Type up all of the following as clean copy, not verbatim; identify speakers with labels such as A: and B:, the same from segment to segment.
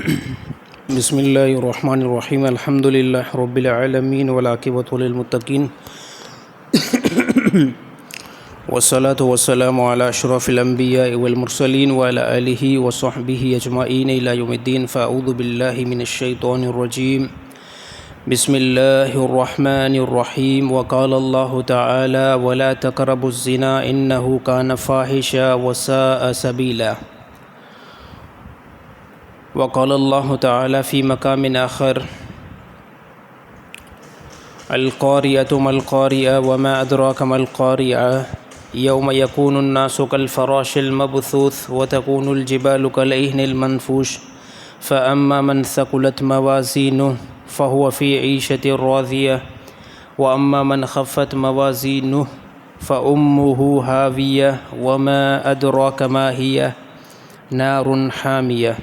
A: بسم اللہ الرحمن الرحیم الحمد للہ رب العالمین والعاقبۃ للمتقین والصلاة والسلام علی اشرف الانبیاء والمرسلین وعلی آلہ وصحبہ اجمعین الی یوم الدین فاعوذ باللہ من الشیطان الرجیم بسم اللہ الرحمن الرحیم وقال اللہ تعالی ولا تقربوا الزنا انہ کان فاحشا وساء سبیلا وقال اللہ تعالی فی مقام آخر القاریۃ ما القاریۃ وما ادراک ما القاریۃ یوم یکون الناس کالفراش المبثوث وتکون الجبال کالعہن المنفوش فاما من ثقلت موازینہ فهو فی عیشۃ راضیہ واما من خفت موازینہ فامہ ہاویہ وما ادراک ما ہی نار حامیہ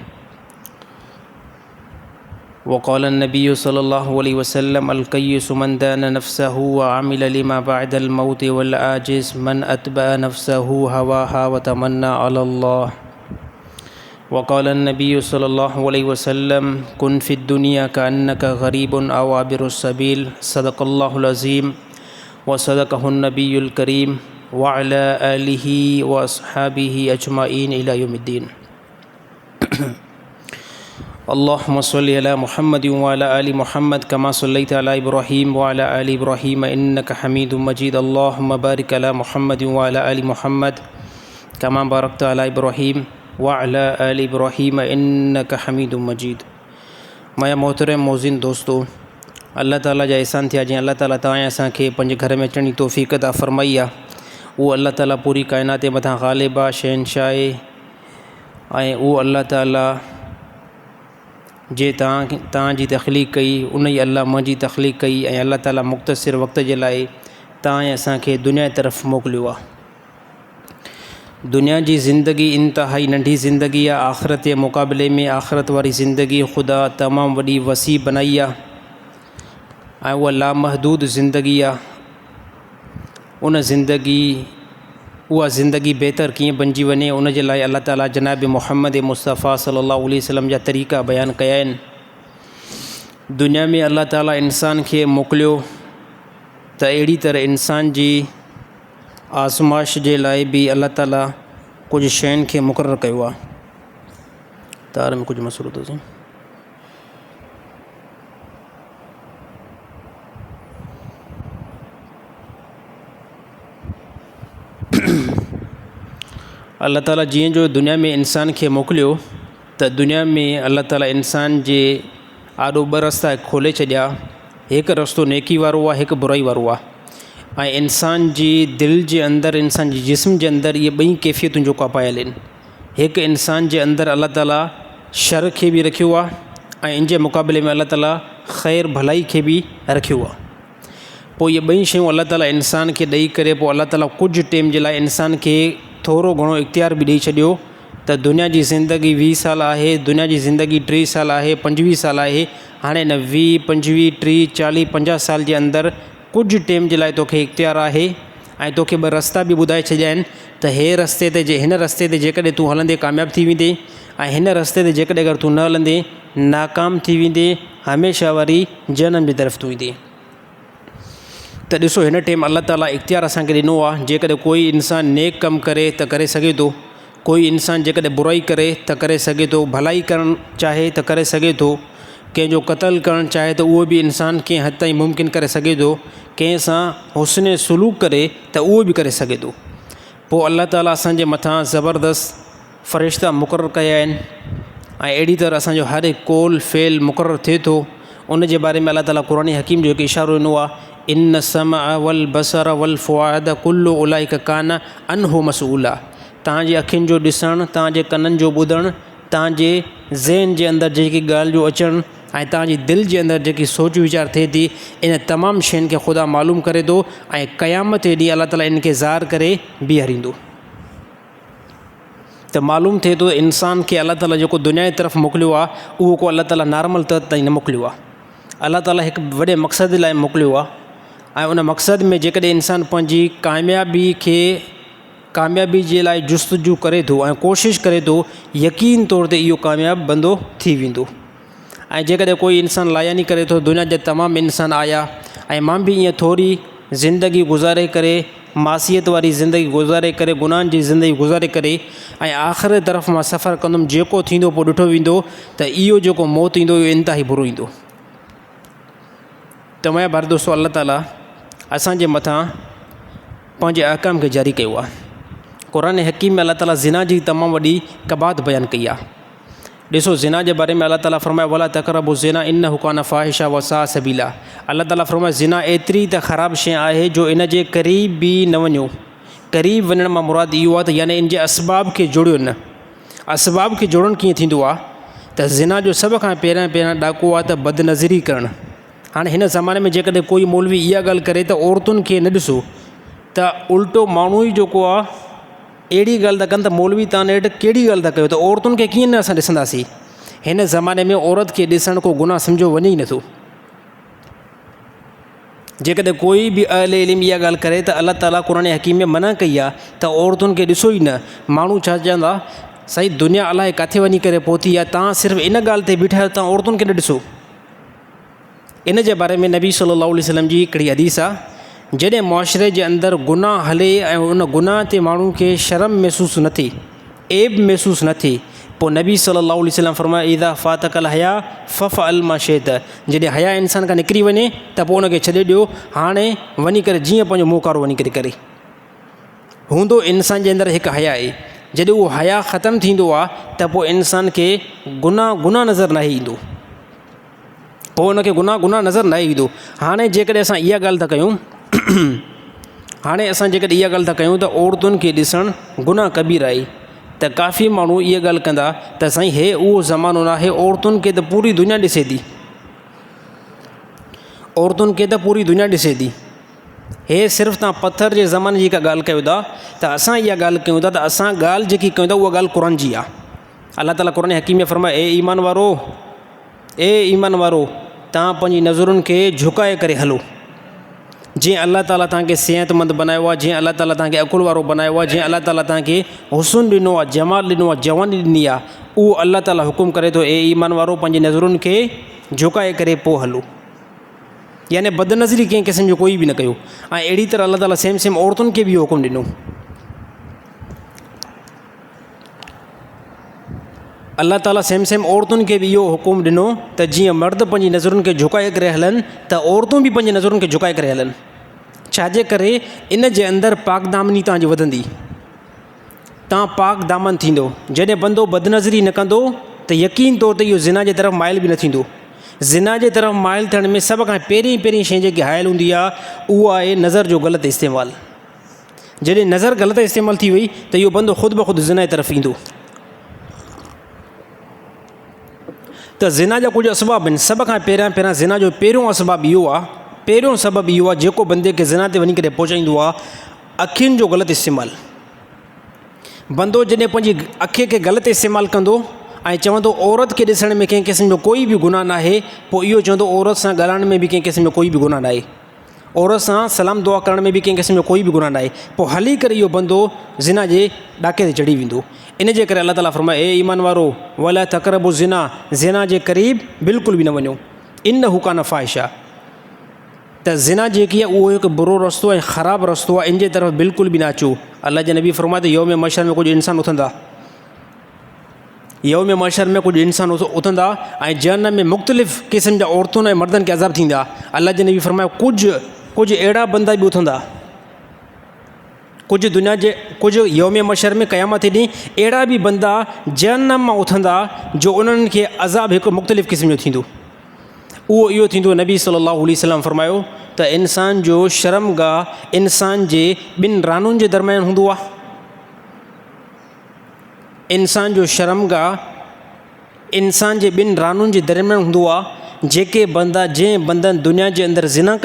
A: وقال النبی صلی اللہ علیہ وسلم الکیس من دان نفسه وعمل لما بعد الموت والعاجز من اتبع نفسه هواها وتمنى على الله وقال النبی صلی اللہ علیہ وسلم کن فی الدنیا کأنک غریب او عابر السبیل صدق اللہ العظیم وصدقہ النبی الکریم وعلی آلہ واصحابہ اجمعین الی یوم الدین اللہم صلی علی محمد وعلی آل محمد کما صلیت علی ابراہیم وعلی آل ابراہیم انک حمید مجید اللہم بارک علی محمد وعلی آل محمد کما بارکت علی ابراہیم وعلی آل ابراہیم انک حمید مجید. مایا محترم موزن دوستو، اللہ تعالیٰ جا احسان تھیا جی اللہ تعالیٰ تائیں اساں کے پنج گھر میں اچن جی توفیق عطا فرمائی ہے. وہ اللہ تعالیٰ پوری کائنات متھاں غالب ہے، شہنشاہ ہے، وہ اللہ تعالیٰ جے تاں جی تخلیق کئی انہی اللہ منجی تخلیق کئی اے اللہ تعالیٰ مختصر وقت جے لائے تائیں اساں کے دنیا طرف موکلیو ہے. دنیا جی زندگی انتہائی ننڈھی زندگی ہے، آخرت کے مقابلے میں آخرت واری زندگی خدا تمام وڈی وسیع بنائی ہے، وہ لامحدود زندگی ہے. ان زندگی بہتر کییں بنجی ونے ان جے لائے اللہ تعالیٰ جناب محمد مصطفیٰ صلی اللہ علیہ وسلم جا طریقہ بیان کیا ہیں. دنیا میں اللہ تعالیٰ انسان کے موکلیو تا اڑی طرح انسان جی آزمائش جے لائے بھی اللہ تعالیٰ کچھ شین کے مقرر کیوا. تار میں کچھ مسئلہ تو اللہ تعالیٰ جیئں جو دنیا میں انسان کے موکلیو تا دنیا میں اللہ تعالیٰ انسان جے آڈو ب رستہ کھولے چھڈیا. ایک رستو نیکی وارو ہے، ایک برائی وارو ہے. انسان جی دل جے اندر انسان جی جسم جے اندر یہ بئی کیفیتوں جو پایل ہیں. ایک انسان جے اندر اللہ تعالیٰ شر کے بھی رکھیو ہے، ان جے مقابلے میں اللہ تعالیٰ خیر بھلائی کے بھی رکھیو ہے. پوइ یہ بئی شیوں اللہ تعالیٰ انسان کے ॾेई کرے پوइ اللہ تعالیٰ کچھ ٹیم جے لائے انسان کے تھوڑو گھणو اختیار بھی ॾेई چھॾियो त دنیا جی زندگی 20 سال ہے، دنیا جی زندگی 30 سال ہے، 25 سال ہے. ہانے न 20 25 30 40 50 سال کے اندر کچھ ٹیم جے لائے توکھے اختیار ہے ऐं तोखे ॿ रस्ता बि ॿुधाए छॾिया आहिनि त हे रस्ते ते हिन रस्ते ते जेकॾहिं तूं हलंदे कामयाबु थी वेंदे ऐं हिन रस्ते ते जेकॾहिं अगरि तूं न हलंदे नाकाम थी वेंदे, हमेशह वरी जनम जी तरफ़ तूं ईंदे. त ॾिसो हिन टाइम अल्लाह ताला इख़्तियार असांखे ॾिनो आहे. जेकॾहिं कोई इंसान नेक कमु करे त करे सघे थो, कोई इंसान जेकॾहिं बुराई करे त करे सघे थो, भलाई करणु चाहे त करे सघे थो, कंहिंजो क़तल करणु चाहे त उहो बि इंसान कंहिं हद ताईं मुमकिन करे सघे थो, कंहिं सां हुस्न सुलूक करे त उहो बि करे सघे थो. पोइ अल्लाह ताला असांजे मथां ज़बरदस्त फ़रिश्ता मुक़ररु कया आहिनि ऐं अहिड़ी तरह असांजो हर हिकु कौल फ़ेल मुक़ररु थिए थो. उन जे बारे में अल्लाह ताला क़ुरान हकीम जो हिकु इशारो ॾिनो आहे, इन समअ वल बसर वल फ़ुआद कुल्लु उलाइक कान अनहु मसऊला. तव्हांजे अखियुनि जो ॾिसणु, तव्हांजे कननि जो ॿुधणु, तव्हांजे ज़हन जे अंदरि जेकी ॻाल्हि जो अचणु ऐं तव्हांजी दिलि जे अंदरि जेकी सोच वीचार थिए थी, इन तमामु शयुनि खे ख़ुदा मालूम करे थो ऐं क़यामत जे ॾींहुं अल्लाह ताला इन खे ज़ाहिर करे बीहारींदो. त मालूम थिए थो इंसान खे अल्लाह ताला जेको दुनिया जी तरफ़ मोकिलियो आहे उहो को अल्लाह ताला नॉर्मल तौर ताईं न मोकिलियो आहे. अल्लाह ताला हिकु वॾे मक़सद लाइ मोकिलियो आहे ऐं उन मक़सद में जेकॾहिं इंसान पंहिंजी कामयाबी खे कामयाबी जे लाइ जुस्तजू करे थो ऐं कोशिशि करे थो, यकीन तौर ते इहो कामयाबु बंदो थी वेंदो। ऐं जेकॾहिं कोई इंसानु लायानी करे थो, दुनिया जा तमामु इंसान आया ऐं मां बि ईअं थोरी ज़िंदगी गुज़ारे करे, मासियत वारी ज़िंदगी गुज़ारे करे, गुनाहनि जी ज़िंदगी गुज़ारे करे ऐं आख़िर तरफ़ मां सफ़रु कंदुमि, जेको थींदो पोइ ॾिठो वेंदो त इहो जेको मौत ईंदो इहो इंतिहाई बुरो ईंदो। त मुंहिंजा भार दोस्तो, अल्लाह ताला असांजे मथां पंहिंजे अहकाम खे जारी कयो आहे। क़ुरान हकीम में अल्लाह ताला ज़िना जी तमामु वॾी कबात बयानु कई आहे। ॾिसो, ज़िना जे बारे में अल्लाह ताला फरमाए, वला तक़रबु ज़िना इन्नहु कान फ़ाहिशा व साअ सबीला। अल्लाह ताला फरमाए, ज़िना एतिरी त ख़राबु शइ आहे जो इन जे क़रीब बि न वञो। क़रीब वञण मां मुराद इहो आहे त यानी इन जे असबाब खे जोड़ियो न। असबाब खे जोड़णु कीअं थींदो आहे त ज़िना जो सभ खां पहिरियां ॾाको आहे त बदनज़री करणु। हाणे हिन ज़माने में जेकॾहिं कोई मौलवी इहा ॻाल्हि करे त औरतुनि खे न ॾिसो, त उल्टो माण्हू ई जेको आहे अहिड़ी ॻाल्हि था कनि त मौलवी तव्हां नेठि कहिड़ी ॻाल्हि था कयो, त औरतुनि खे कीअं न असां ॾिसंदासीं। हिन ज़माने में औरत खे ॾिसणु को गुनाह सम्झो वञे ई नथो। जेकॾहिं कोई बि अहले इल्म इहा ॻाल्हि करे त अल्लाह ताला क़ुरान हकीम में मना कई आहे त औरतुनि खे ॾिसो ई न। माण्हू छा चवंदा, साईं दुनिया अलाए किथे वञी करे पहुती आहे, तव्हां सिर्फ़ु इन ॻाल्हि ते बीठा आहियो, तव्हां औरतुनि खे न ॾिसो। इन जे बारे में नबी सल्लल्लाहु अलैहि वसल्लम जी हिकिड़ी हदीस आहे, जॾहिं मुआशिरे जे अंदरि गुनाह हले ऐं उन गुनाह ते माण्हू खे शर्म महसूसु न थिए, ऐब महसूसु न थिए, पोइ नबी सल्लल्लाहु अलैहि वसल्लम फरमाए, इज़ा फ़ातकल हया फ़फ़अल मा शिअत। जॾहिं हया इंसान खां निकिरी वञे त पोइ उनखे छॾे ॾियो, हाणे वञी करे जीअं पंहिंजो मुंहुं कारो वञी करे करे। हूंदो इंसान जे अंदरि हिकु हया आहे, जॾहिं उहो हया ख़तमु थींदो आहे त पोइ इंसान खे गुनाह नज़र न ईंदो, पोइ उनखे गुनाह नज़र न ईंदो। हाणे जेकॾहिं असां इहा ॻाल्हि था कयूं त औरतुनि खे ॾिसणु गुनाह कबीर आहे, त काफ़ी माण्हू इहा ॻाल्हि कंदा त साईं हे उहो ज़मानो न आहे, औरतुनि खे त पूरी दुनिया ॾिसे थी, औरतुनि खे त पूरी दुनिया ॾिसे थी। हे सिर्फ़ु तव्हां पथर जे ज़माने जी का ॻाल्हि कयो था, त असां इहा ॻाल्हि कयूं था त असां ॻाल्हि जेकी कयूं था उहा ॻाल्हि क़ुरान जी आहे। अल्लाह ताला क़ुरान हकीम में फरमाए, ए ईमान वारो तव्हां पंहिंजी नज़रुनि खे झुकाए करे हलो। जीअं अल्लाह ताला तव्हांखे सिहतमंद बनायो आहे, जीअं अल्लाह ताला तव्हांखे अकुल वारो बनायो आहे, जीअं अल्लाह ताला तव्हांखे हुस्न ॾिनो आहे, जमाल ॾिनो आहे, जवानी ॾिनी आहे, उहो अल्लाह ताला हुकुम करे थो, ए ईमान वारो पंहिंजी नज़रुनि खे झुकाए करे पोइ हलो। यानी बदनज़री कंहिं क़िस्म जो कोई बि न कयो। ऐं अहिड़ी तरह अल्लाह ताला सेम औरतुनि खे बि इहो हुकुम ॾिनो। अल्लाह ताला सेम औरतुनि खे बि इहो हुकुम ॾिनो त जीअं मर्द पंहिंजी नज़रुनि खे झुकाए करे हलनि, त औरतूं बि पंहिंजी नज़रुनि खे झुकाए करे हलनि। छाजे करे? इन जे अंदरि पाक दामनी तव्हांजी वधंदी, तव्हां पाक दामन थींदो। जॾहिं बंदो बदनज़री न कंदो त यकीन तौर ते इहो ज़िना जे तरफ़ माइल बि न थींदो। ज़िना जे तरफ़ माइल थियण में सभ खां पहिरीं शइ जेकी हायल हूंदी आहे उहा आहे नज़र जो ग़लति इस्तेमालु। जॾहिं नज़र ग़लति इस्तेमालु थी वई त इहो बंदो ख़ुदि ब ख़ुदि ज़िना जी तरफ़ ईंदो। त ज़िना जा कुझु असबाब आहिनि। सभ खां पहिरियां ज़िना जो पहिरियों असबाब इहो आहे, पहिरियों सबबु इहो आहे जेको बंदे खे ज़िना ते वञी करे पहुचाईंदो आहे, अखियुनि जो ग़लति इस्तेमालु। बंदो जॾहिं पंहिंजी अखि खे ग़लति इस्तेमालु कंदो ऐं चवंदो औरत खे ॾिसण में कंहिं क़िस्म जो कोई बि गुनाह न आहे, पोइ इहो चवंदो औरत सां ॻाल्हाइण में बि कंहिं क़िस्म जो कोई बि गुनाह न आहे, औरत सां सलाम दुआ करण में बि कंहिं क़िस्म जो कोई बि गुनाह न आहे। पोइ हली करे इहो बंदो ज़िना जे ॾाके ते चढ़ी वेंदो। इन जे करे अल्लाह ताला फरमाए, ए ईमान वारो वला तक़रबु ज़िना, ज़िना जे क़रीब बिल्कुलु बि न वञो, इन्नहु कान फ़ाहिशा। त ज़िना जेकी आहे उहो हिकु बुरो रस्तो ऐं ख़राबु रस्तो आहे, इन जे तरफ़ बिल्कुलु बि न अचो। अल्लाह जे नबी फरमाए त यौम महशर में कुझु इंसान उथंदा, यौम महशर में कुझु इंसान उथंदा ऐं जहन्नम में मुख़्तलिफ़ क़िस्म जा औरतुनि ऐं मर्दनि खे अज़ाब थींदा। अल्लाह जे नबी फरमाए कुझु अहिड़ा बंदा बि उथंदा, कुझु यौम महशर में क़यामत ॾींहुं अहिड़ा बि बंदा जहन्नम मां उथंदा जो उन्हनि खे अज़ाब हिकु मुख़्तलिफ़ क़िस्म जो थींदो। उहो इहो थींदो, नबी सल्लल्लाहु अलैहि वसल्लम फरमायो त इंसान जो शर्मगाह इंसान जे ॿिनि रानुनि जे दरमियान हूंदो आहे। इंसान जो शर्मगाह इंसान जे ॿिनि रानुनि जे दरमियान हूंदो आहे। जेके बंदा जंहिं बंदनि दुनिया जे अंदरि ज़िना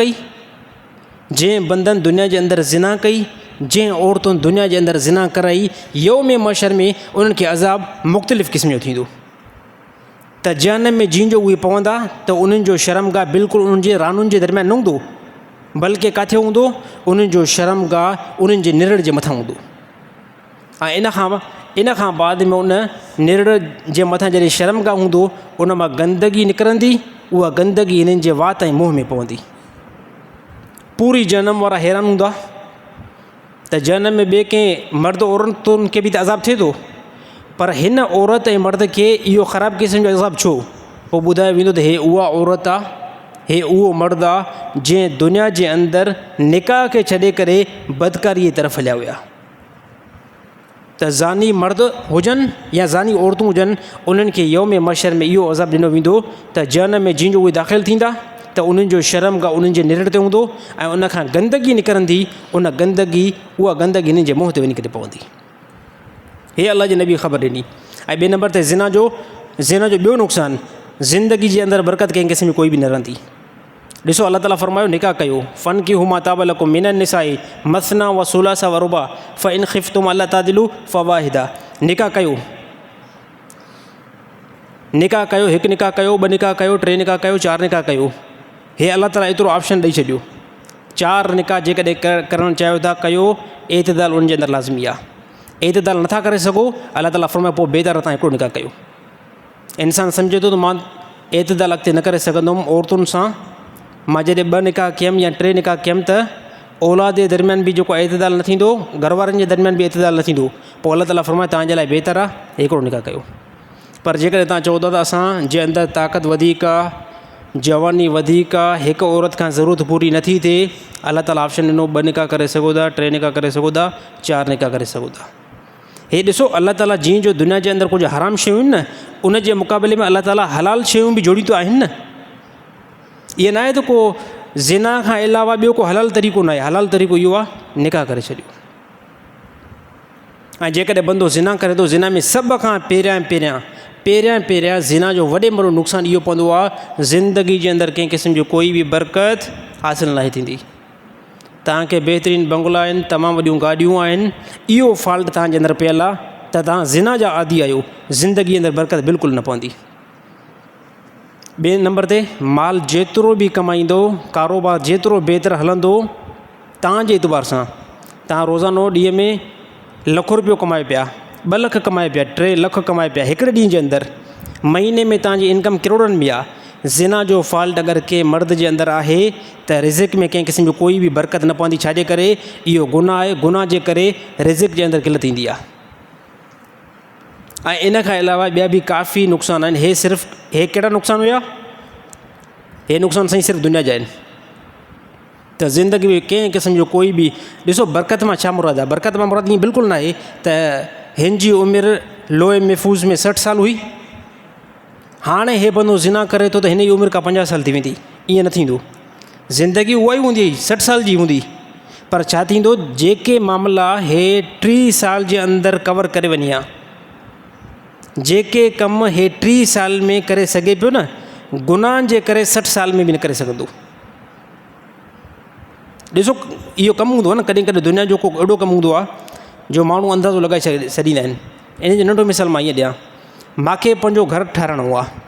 A: कई, जंहिं औरतुनि दुनिया जे अंदरि ज़िना कराई, यौम महशर में उन्हनि खे अज़ाब मुख़्तलिफ़ क़िस्म जो थींदो। त जहन्नम में जीअं उहे पवंदा त उन्हनि जो शर्मगाह बिल्कुलु उन्हनि जे रानुनि जे दरमियान न हूंदो, बल्कि किथे हूंदो, उन्हनि जो शर्मगाह उन्हनि जे निरड़ जे मथां हूंदो। ऐं इन खां बाद में उन निरड़ जे मथां जॾहिं शर्मगाह हूंदो उन मां गंदगी निकिरंदी, उहा गंदगी हिननि जे वात ऐं मुंहं में पवंदी। पूरी जनम वारा हैरान हूंदा त जनम में ॿिए कंहिं मर्द औरतुनि खे बि त अज़ाब थिए थो, पर हिन औरत ऐं मर्द खे इहो ख़राबु क़िस्म जो अज़ाब छो? पोइ ॿुधायो वेंदो त हे उहा औरत आहे, हे उहो मर्द आहे जंहिं दुनिया जे अंदरि निकाह खे छॾे करे बदकारीअ तरफ़ हलिया हुया। त ज़ानी मर्द हुजनि या ज़ानी औरतूं हुजनि, उन्हनि खे यौम मशर में इहो अज़ाब ॾिनो वेंदो त जनम में जीअं उहे दाख़िल थींदा त उन्हनि जो शर्मगाह उन्हनि जे निरड़ ते हूंदो ऐं उन खां गंदगी निकिरंदी, उहा गंदगी हिननि जे मुंहं ते वञी करे पवंदी। हे अलाह जे नबी ख़बर ॾिनी। ऐं ॿिए नंबर ते ज़िना जो ॿियो नुक़सानु, ज़िंदगी जे अंदरि बरक़त कंहिं क़िस्म जी कोई बि न रहंदी। ॾिसो अलाह ताला फरमायो निकाह कयो, फ़न की हुमा ताब लकुम मिनन निसाई मसना व सुलासा व रुबा फ़इन ख़िफ़्तुम अल्ला तादिलु फ़वाहिदा। निकाह कयो, हिकु निकाह कयो, ॿ निकाह कयो, टे निकाह कयो, चारि निकाह कयो। हे अलाह ताला एतिरो ऑप्शन ॾेई छॾियो। चारि निकाह जेकॾहिं करणु चाहियो था कयो, एतदाल उन जे अंदरि लाज़मी आहे। एतदाल नथा करे सघो, अलाह ताला फरमायो पोइ बेदार तव्हां हिकिड़ो निकाह कयो। इंसानु सम्झे थो त मां एतदाल अॻिते न करे सघंदुमि औरतुनि सां, मां जॾहिं ॿ निकाह कयमि या टे निकाह कयमि त औलाद जे दरमियान बि जेको एतदाल न थींदो, घर वारनि जे दरमियान बि एतदाल न थींदो। पोइ अलाह ताला फरमाए तव्हांजे लाइ बहितर आहे हिकिड़ो निकाह कयो। पर जेकॾहिं तव्हां चओ था त असां जे अंदरि ताक़त वधीक आहे, जवानी वधीक आहे, हिकु औरत खां ज़रूरत पूरी नथी थिए, अलाह ताला ऑप्शन ॾिनो ॿ निकाह करे सघो था, टे निकाह करे सघो था, चारि निकाह करे सघो था। हे ॾिसो अलाह ताला जीअं जो दुनिया जे अंदरि कुझु हराम शयूं आहिनि न, उन जे मुक़ाबले में अलाह ताला हलाल शयूं बि जोड़ियूं त आहिनि न। इहे न आहे त को ज़िना खां अलावा ॿियो को हलाल तरीक़ो न आहे। हलाल तरीक़ो इहो आहे निकाह करे छॾियो। ऐं जेकॾहिं बंदो ज़िना करे थो, ज़िना में सभ खां पहिरियां ज़िना जो वॾे में वॾो नुक़सानु इहो पवंदो आहे, ज़िंदगी जे अंदरि कंहिं क़िस्म जो कोई बि बरक़त हासिलु न थींदी। तव्हांखे बहितरीनु बंगला आहिनि, तमामु वॾियूं गाॾियूं आहिनि, इहो फॉल्ट तव्हांजे अंदरि पियल आहे त तव्हां ज़िना जा आदी आहियो, ज़िंदगी जे अंदरि बरक़त बिल्कुलु न पवंदी। ॿिए नंबर ते माल जेतिरो बि कमाईंदो, कारोबार जेतिरो बहितरु हलंदो, तव्हांजे एतबार सां तव्हां रोज़ानो ॾींहं में लखो रुपियो कमाए पिया, 2 लख कमाए पिया, 3 लख कमाए पिया हिकिड़े ॾींहं जे अंदरि, महीने में तव्हांजी इनकम करोड़नि में आहे, ज़िना जो फॉल्ट अगरि कंहिं मर्द जे अंदरि आहे त रिज़िक में कंहिं क़िस्म जो कोई बि बरक़त न पवंदी। छाजे करे? इहो गुनाह आहे, गुनाह जे करे रिज़िक जे अंदरि किलत ईंदी आहे। ऐं इन खां अलावा ॿिया बि काफ़ी नुक़सान आहिनि। हे कहिड़ा नुक़सान हुया? हे नुक़सान साईं सिर्फ़ु दुनिया जा आहिनि। त ज़िंदगी में कंहिं क़िस्म जो कोई बि ॾिसो बरक़त मां छा मुराद आहे? बरक़त मां मुराद ईअं बिल्कुलु न आहे त हिन जी उमिरि लोहे महफ़ूज़ में 60 साल हुई, हाणे हे बंदो ज़िना करे थो त हिन जी उमिरि का 50 साल थी वेंदी। ईअं न थींदो। ज़िंदगी उहा ई हूंदी, 60 साल जी हूंदी, पर छा थींदो जेके मामला हे 30 साल जे अंदरि कवर करे वञी आहे, जेके कम हे 30 साल में करे सघे पियो न, गुनाहनि जे करे 60 साल में बि न करे सघंदो। ॾिसो इहो कमु हूंदो आहे न, कॾहिं कॾहिं दुनिया जो को अहिड़ो कमु हूंदो आहे जो माण्हू अंदाज़ो लॻाए छॾींदा आहिनि। इन जो नंढो मिसाल मां ईअं ॾियां, मूंखे पंहिंजो घरु ठाहिराइणो आहे।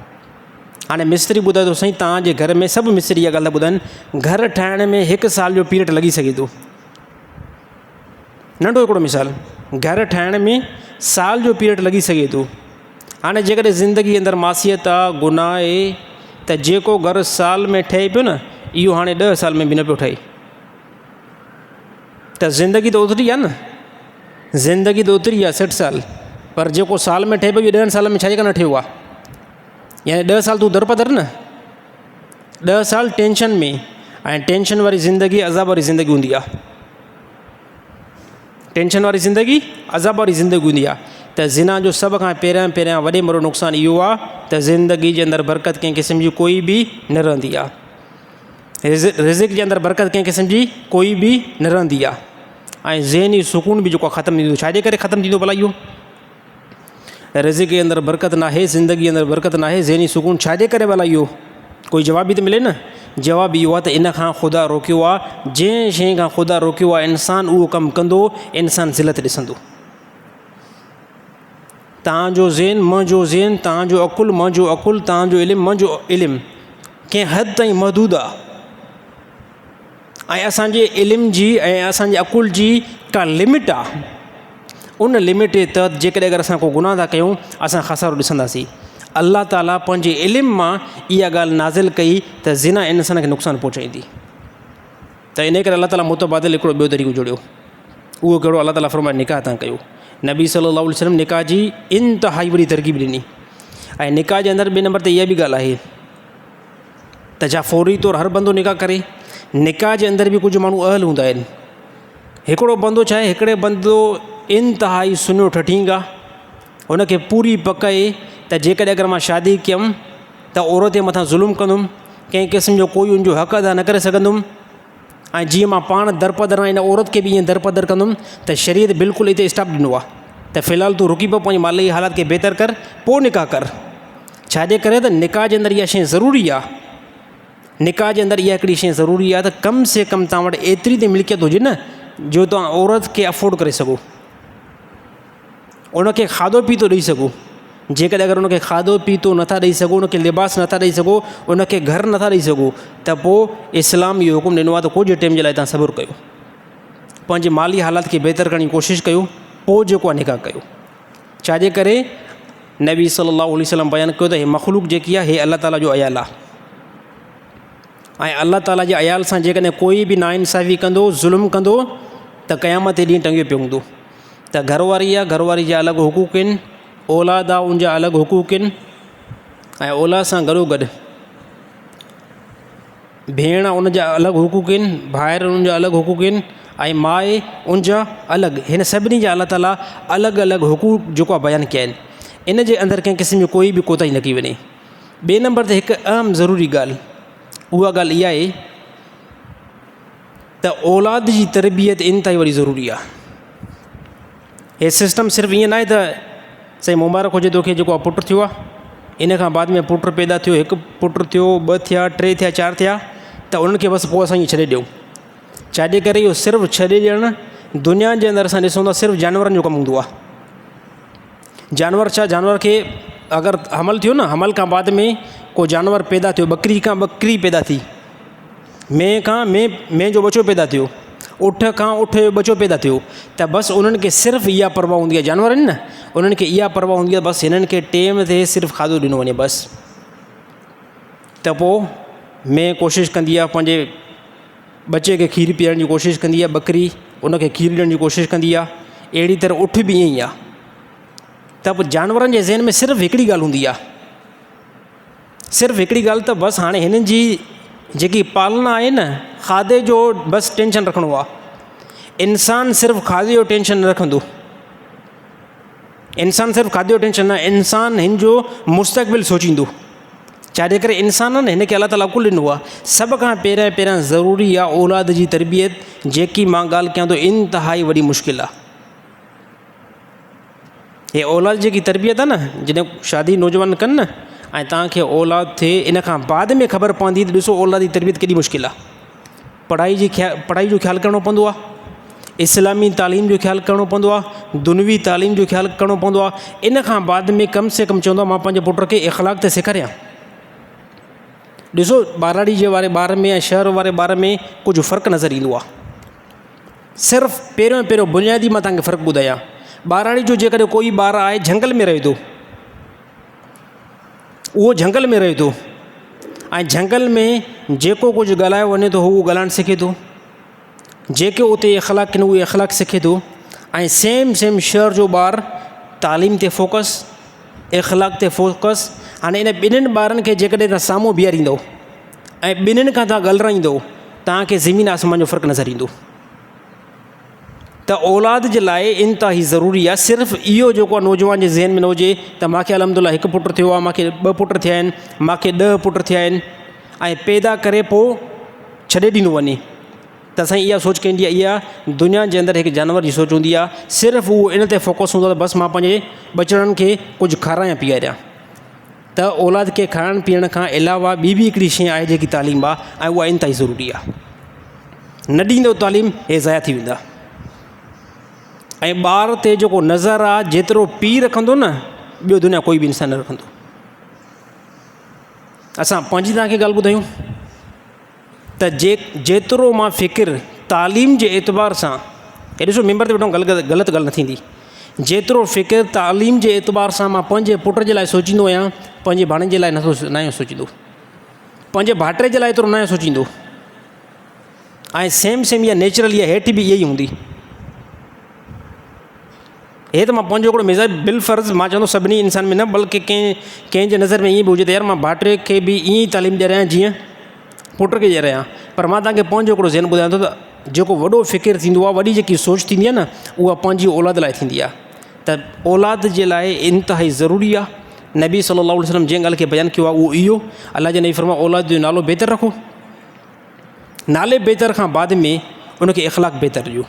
A: हाणे मिस्त्री ॿुधाए थो साईं तव्हांजे घर में, सभु मिस्त्री इहा ॻाल्हि था ॿुधाइनि, घरु ठाहिण में 1 साल जो पीरियड लॻी सघे थो। नंढो हिकिड़ो मिसाल, घरु ठाहिण में साल जो पीरियड लॻी सघे थो। हाणे जेकॾहिं ज़िंदगी जे अंदरि मासियत आहे, गुनाह आहे, त जेको घरु साल में ठहे पियो न, इहो हाणे 10 साल में बि न पियो ठहे। त ज़िंदगी त ओतिरी आहे न, ज़िंदगी त ओतिरी आहे 60 साल, पर जेको साल में ठहे पियो 10 साल में छा न ठहियो आहे। यानी 10 साल तूं दरपदर न, 10 साल टेंशन में, ऐं टेंशन वारी ज़िंदगी अज़ाब वारी ज़िंदगी हूंदी आहे। टेंशन वारी ज़िंदगी अज़ाब वारी ज़िंदगी हूंदी आहे। त ज़िना जो सभ खां पहिरियां वॾे में वॾो नुक़सानु इहो आहे त ज़िंदगी जे अंदरि बरक़त कंहिं क़िस्म जी कोई बि न रहंदी आहे। रिज़िक जे अंदरि बरक़त कंहिं क़िस्म जी कोई बि न रहंदी आहे। ऐं ज़हनी सुकून बि जेको ख़तमु थींदो, छाजे करे ख़तमु थींदो भला? इहो रिज़िक जे अंदरि बरक़त न आहे, ज़िंदगी जे अंदरि बरक़त न आहे, ज़हनी सुकून छाजे करे भला? इहो कोई जवाब बि त मिले न। जवाब इहो आहे त इन खां ख़ुदा रोकियो आहे। जंहिं शइ खां ख़ुदा रोकियो आहे इंसानु उहो कमु कंदो, इंसानु ज़िलत ॾिसंदो। तव्हांजो ज़हन मुंहिंजो ज़हन, तव्हांजो अकुलु मुंहिंजो अकुलु, तव्हांजो इल्मु मुंहिंजो इल्मु कंहिं हद ताईं महदूद आहे। ऐं असांजे इल्म जी ऐं असांजे अकुल जी का लिमिट आहे। उन लिमिट जे तहत जेकॾहिं अगरि असां को गुनाह था कयूं असां ख़सारो ॾिसंदासीं। अल्लाह ताला पंहिंजे इल्म मां इहा ॻाल्हि नाज़िल कई त ज़िना इंसान खे नुक़सानु पहुचाईंदी। त इन करे अल्लाह ताला मुतबादिल हिकिड़ो ॿियो तरीक़ो जोड़ियो। उहो कहिड़ो? अल्लाह ताला फरमाए निकाह तव्हां कयो। नबी सल्लल्लाहु अलैहि वसल्लम निकाह जी इंतिहाई वॾी तरकीब ॾिनी। ऐं निकाह जे अंदरि ॿिए नंबर ते इहा बि ॻाल्हि आहे त छा फौरी तौरु हर बंदो निकाह करे? निकाह जे अंदरि बि कुझु माण्हू अहल हूंदा आहिनि। हिकिड़ो बंदो छा आहे, हिकिड़े बंदो इंतिहाई सुञो ठठींगा, हुनखे पूरी पक आहे त जेकॾहिं अगरि मां शादी कयमि त औरत जे मथां ज़ुल्म कंदुमि, कंहिं क़िस्म जो कोई उनजो हक़ अदा न करे सघंदुमि, ऐं जीअं मां पाण दरपदर आहियां इन औरत खे बि ईअं दरपदर कंदुमि, त शरीयत बिल्कुलु हिते स्टॉप ॾिनो आहे त फ़िलहालु तूं रुकी पियो, पंहिंजे माली हालात खे बहितर कर, पोइ निकाह कर। छाजे करे? त निकाह जे अंदरि इहा शइ ज़रूरी आहे। निकाह जे अंदरि इहा हिकिड़ी शइ ज़रूरी आहे त कम से कम तव्हां वटि एतिरी त मिल्कियत हुजे न जो तव्हां औरत खे अफोर्ड करे सघो, उनखे खाधो पीतो ॾेई सघो। जेकॾहिं अगरि उनखे खाधो पीतो नथा ॾेई सघो, उनखे लिबास नथा ॾेई सघो, उनखे घर नथा ॾेई सघो, त पोइ इस्लाम इहो हुकुम ॾिनो आहे त कुझु टाइम जे लाइ तव्हां सब्र कयो, पंहिंजे माली हालात खे बहितर करण जी कोशिशि कयो, पोइ जेको आहे निकाह कयो। छाजे करे? नबी सल्लल्लाहु अलैहि वसल्लम बयानु कयो त हे मख़लूक जेकी आहे हे अल्लाह ताला जो अयाल आहे, ऐं अल्लाह ताला जे अयाल सां जेकॾहिं कोई बि नाइंसाफ़ी कंदो, ज़ुल्म कंदो, त क़यामत जे ॾींहुं टंगियो पियो हूंदो। त घरवारी आहे, घरवारी जा अलॻि हुकूक आहिनि, औलाद आहे उनजा अलॻि हुकूक आहिनि, ऐं औलाद सां गॾोगॾु भेण उनजा अलॻि हुकूक आहिनि, भाइर उनजा अलॻि हुकूक आहिनि, ऐं माए उनजा अलॻि। हिन सभिनी जा अल्लाह ताला अलॻि अलॻि हुकूक जेको आहे बयानु कया आहिनि। इन जे अंदरि कंहिं क़िस्म जो कोई बि कोताही न कई वञे। ॿिए नंबर ते हिकु अहम ज़रूरी ॻाल्हि, उहा ॻाल्हि इहा आहे त औलाद जी तरबियत इंतिहाई वॾी ज़रूरी आहे। हे सिस्टम सिर्फ़ु ईअं न आहे त साईं मुबारक हुजे तोखे जेको आहे पुटु थियो आहे, इन खां बाद में पुटु पैदा थियो, हिकु पुटु थियो, ॿ थिया, टे थिया, चारि थिया, त उन्हनि खे बसि पोइ असां ईअं छॾे ॾियूं। छाजे करे? इहो सिर्फ़ु छॾे ॾियणु दुनिया जे अंदरि असां ॾिसूं था सिर्फ़ु जानवरनि जो कमु हूंदो आहे। जानवर छा? जानवर खे अगरि हमल थियो न, हमल खां बाद में को जानवर पैदा थियो, बकरी खां बकरी पैदा थी, मेंह खां मेंह जो बचो पैदा थियो, उठ खां उठ जो बचो पैदा थियो, त बसि उन्हनि खे सिर्फ़ु इहा परवाह हूंदी आहे। जानवर आहिनि न, उन्हनि खे इहा परवाह हूंदी आहे बसि हिननि खे टेम ते सिर्फ़ु खाधो ॾिनो वञे बसि। त पोइ मेंह कोशिशि कंदी आहे पंहिंजे बचे खे खीरु पीअण जी कोशिशि कंदी आहे, बकरी उनखे खीरु ॾियण जी कोशिशि कंदी आहे, अहिड़ी तरह उठ बि ईअं ई आहे। त पोइ जानवरनि जे ज़हन में सिर्फ़ु हिकिड़ी ॻाल्हि हूंदी आहे, सिर्फ़ु हिकिड़ी ॻाल्हि त बसि हाणे हिननि जी जेकी पालना आहे न, खाधे जो बसि टेंशन रखिणो आहे। इंसानु सिर्फ़ु खाधे जो टेंशन न रखंदो, इंसानु सिर्फ़ु खाधे जो टेंशन न, इंसानु हिन जो मुस्तक़बिल सोचींदो। छाजे करे? इंसानु आहे न, हिन खे अल्लाह ताला कुल ॾिनो आहे। सभ खां पहिरियां ज़रूरी आहे औलाद जी तरबियत, जेकी मां ॻाल्हि कयां थो इंतिहाई वॾी मुश्किल आहे। हे औलाद जेकी तरबियत आहे न, जॾहिं शादी नौजवान कनि न ऐं तव्हांखे औलाद थिए, इन खां बाद में ख़बर पवंदी त ॾिसो औलाद जी तरबियत केॾी मुश्किल आहे। पढ़ाई जो ख़्यालु करिणो पवंदो आहे, इस्लामी तालीम जो ख़्यालु करिणो पवंदो आहे, दुनवी तालीम जो ख़्यालु करिणो पवंदो आहे। इन खां बाद में कम से कम चवंदो आहे मां पंहिंजे पुट खे इख़लाक़ त सेखारियां। ॾिसो बाराड़ी जे वारे ॿार में ऐं शहर वारे ॿार में कुझु फ़र्क़ु नज़र ईंदो आहे। सिर्फ़ु पहिरियों बुनियादी मां तव्हांखे फ़र्क़ु ॿुधायां। बाराड़ी जो जेकॾहिं कोई ॿार आहे झंगल में रहे थो, उहो झंगल में रहे थो, ऐं झंगल में जेको कुझु ॻाल्हायो वञे थो उहो ॻाल्हाइणु सिखे थो, जेके उते इख़लाक़ आहिनि उहे इख़लाक़ सिखे थो। ऐं सेम शहर जो ॿारु तालीम ते फोकस, इख़लाक़ ते फोकस। हाणे इन ॿिन्हिनि ॿारनि खे जेकॾहिं तव्हां साम्हूं बीहारींदव ऐं ॿिन्हिनि खां तव्हां ॻाल्हाईंदव, तव्हांखे ज़मीन आसमान जो फ़र्क़ु नज़र ईंदो। त औलाद जे लाइ इंतिहाई ज़रूरी आहे सिर्फ़ु इहो जेको आहे नौजवान जे ज़हन में न हुजे त मूंखे अलहमदुलिल्लाह हिकु पुटु थियो आहे, मूंखे 2 पुट थिया आहिनि, मूंखे 10 पुट थिया आहिनि, ऐं पैदा करे पोइ छॾे ॾिनो वञे। त असांजी इहा सोच कंदी आहे, इहा दुनिया जे अंदरि हिकु जानवर जी सोच हूंदी आहे। सिर्फ़ु उहो इन ते फोकस हूंदो आहे त बसि मां पंहिंजे बचड़नि खे कुझु खारायां पीआरियां। त औलाद खे खाइण पीअण खां अलावा ॿी बि हिकिड़ी शइ आहे जेकी तालीम आहे, ऐं उहा इंतिहाई ज़रूरी आहे। न ॾींदो तालीम, हे ज़ाया थी वेंदा। ऐं ॿार ते जेको नज़र आहे, जेतिरो पीउ रखंदो न, ॿियो दुनिया कोई बि इंसान न रखंदो। असां पंहिंजी तव्हांखे ॻाल्हि ॿुधायूं त जेतिरो मां फ़िकिर तालीम जे एतबार सां, हे ॾिसो मिंबर ते वेठो ग़लति ॻाल्हि न थींदी, जेतिरो फ़िक्र तालीम जे एतबार सां मां पंहिंजे पुट जे लाइ सोचींदो आहियां, पंहिंजे भाणे जे लाइ नयो सोचींदो, पंहिंजे भाइटे जे लाइ एतिरो नयो सोचींदो। ऐं सेम इहा नेचुरल इहा हेठि बि इहा ई हूंदी। हे त मां पंहिंजो हिकिड़ो मिज़ाज बिलफ़र्ज़ मां चवंदो सभिनी इंसान में न, बल्कि कंहिंजे नज़र में ईअं बि हुजे त यार मां भाइटे खे बि ईअं ई तालीम ॾियां जीअं पुट खे ॾियां रहियां। पर मां तव्हांखे पंहिंजो हिकिड़ो ज़हन ॿुधायां थो त जेको वॾो फ़िकिर थींदो आहे, वॾी जेकी सोच थींदी आहे न, उहा पंहिंजी औलाद लाइ थींदी आहे। त औलाद जे लाइ इंतिहाई ज़रूरी आहे। नबी सल्लल्लाहु अलैहि वसल्लम जंहिं ॻाल्हि खे बयानु कयो आहे उहो इहो, अलाह जे नबी फरमायो औलाद जो नालो बहितर रखो, नाले बहितर खां बाद में उनखे इख़लाक़ बहितर ॾियो।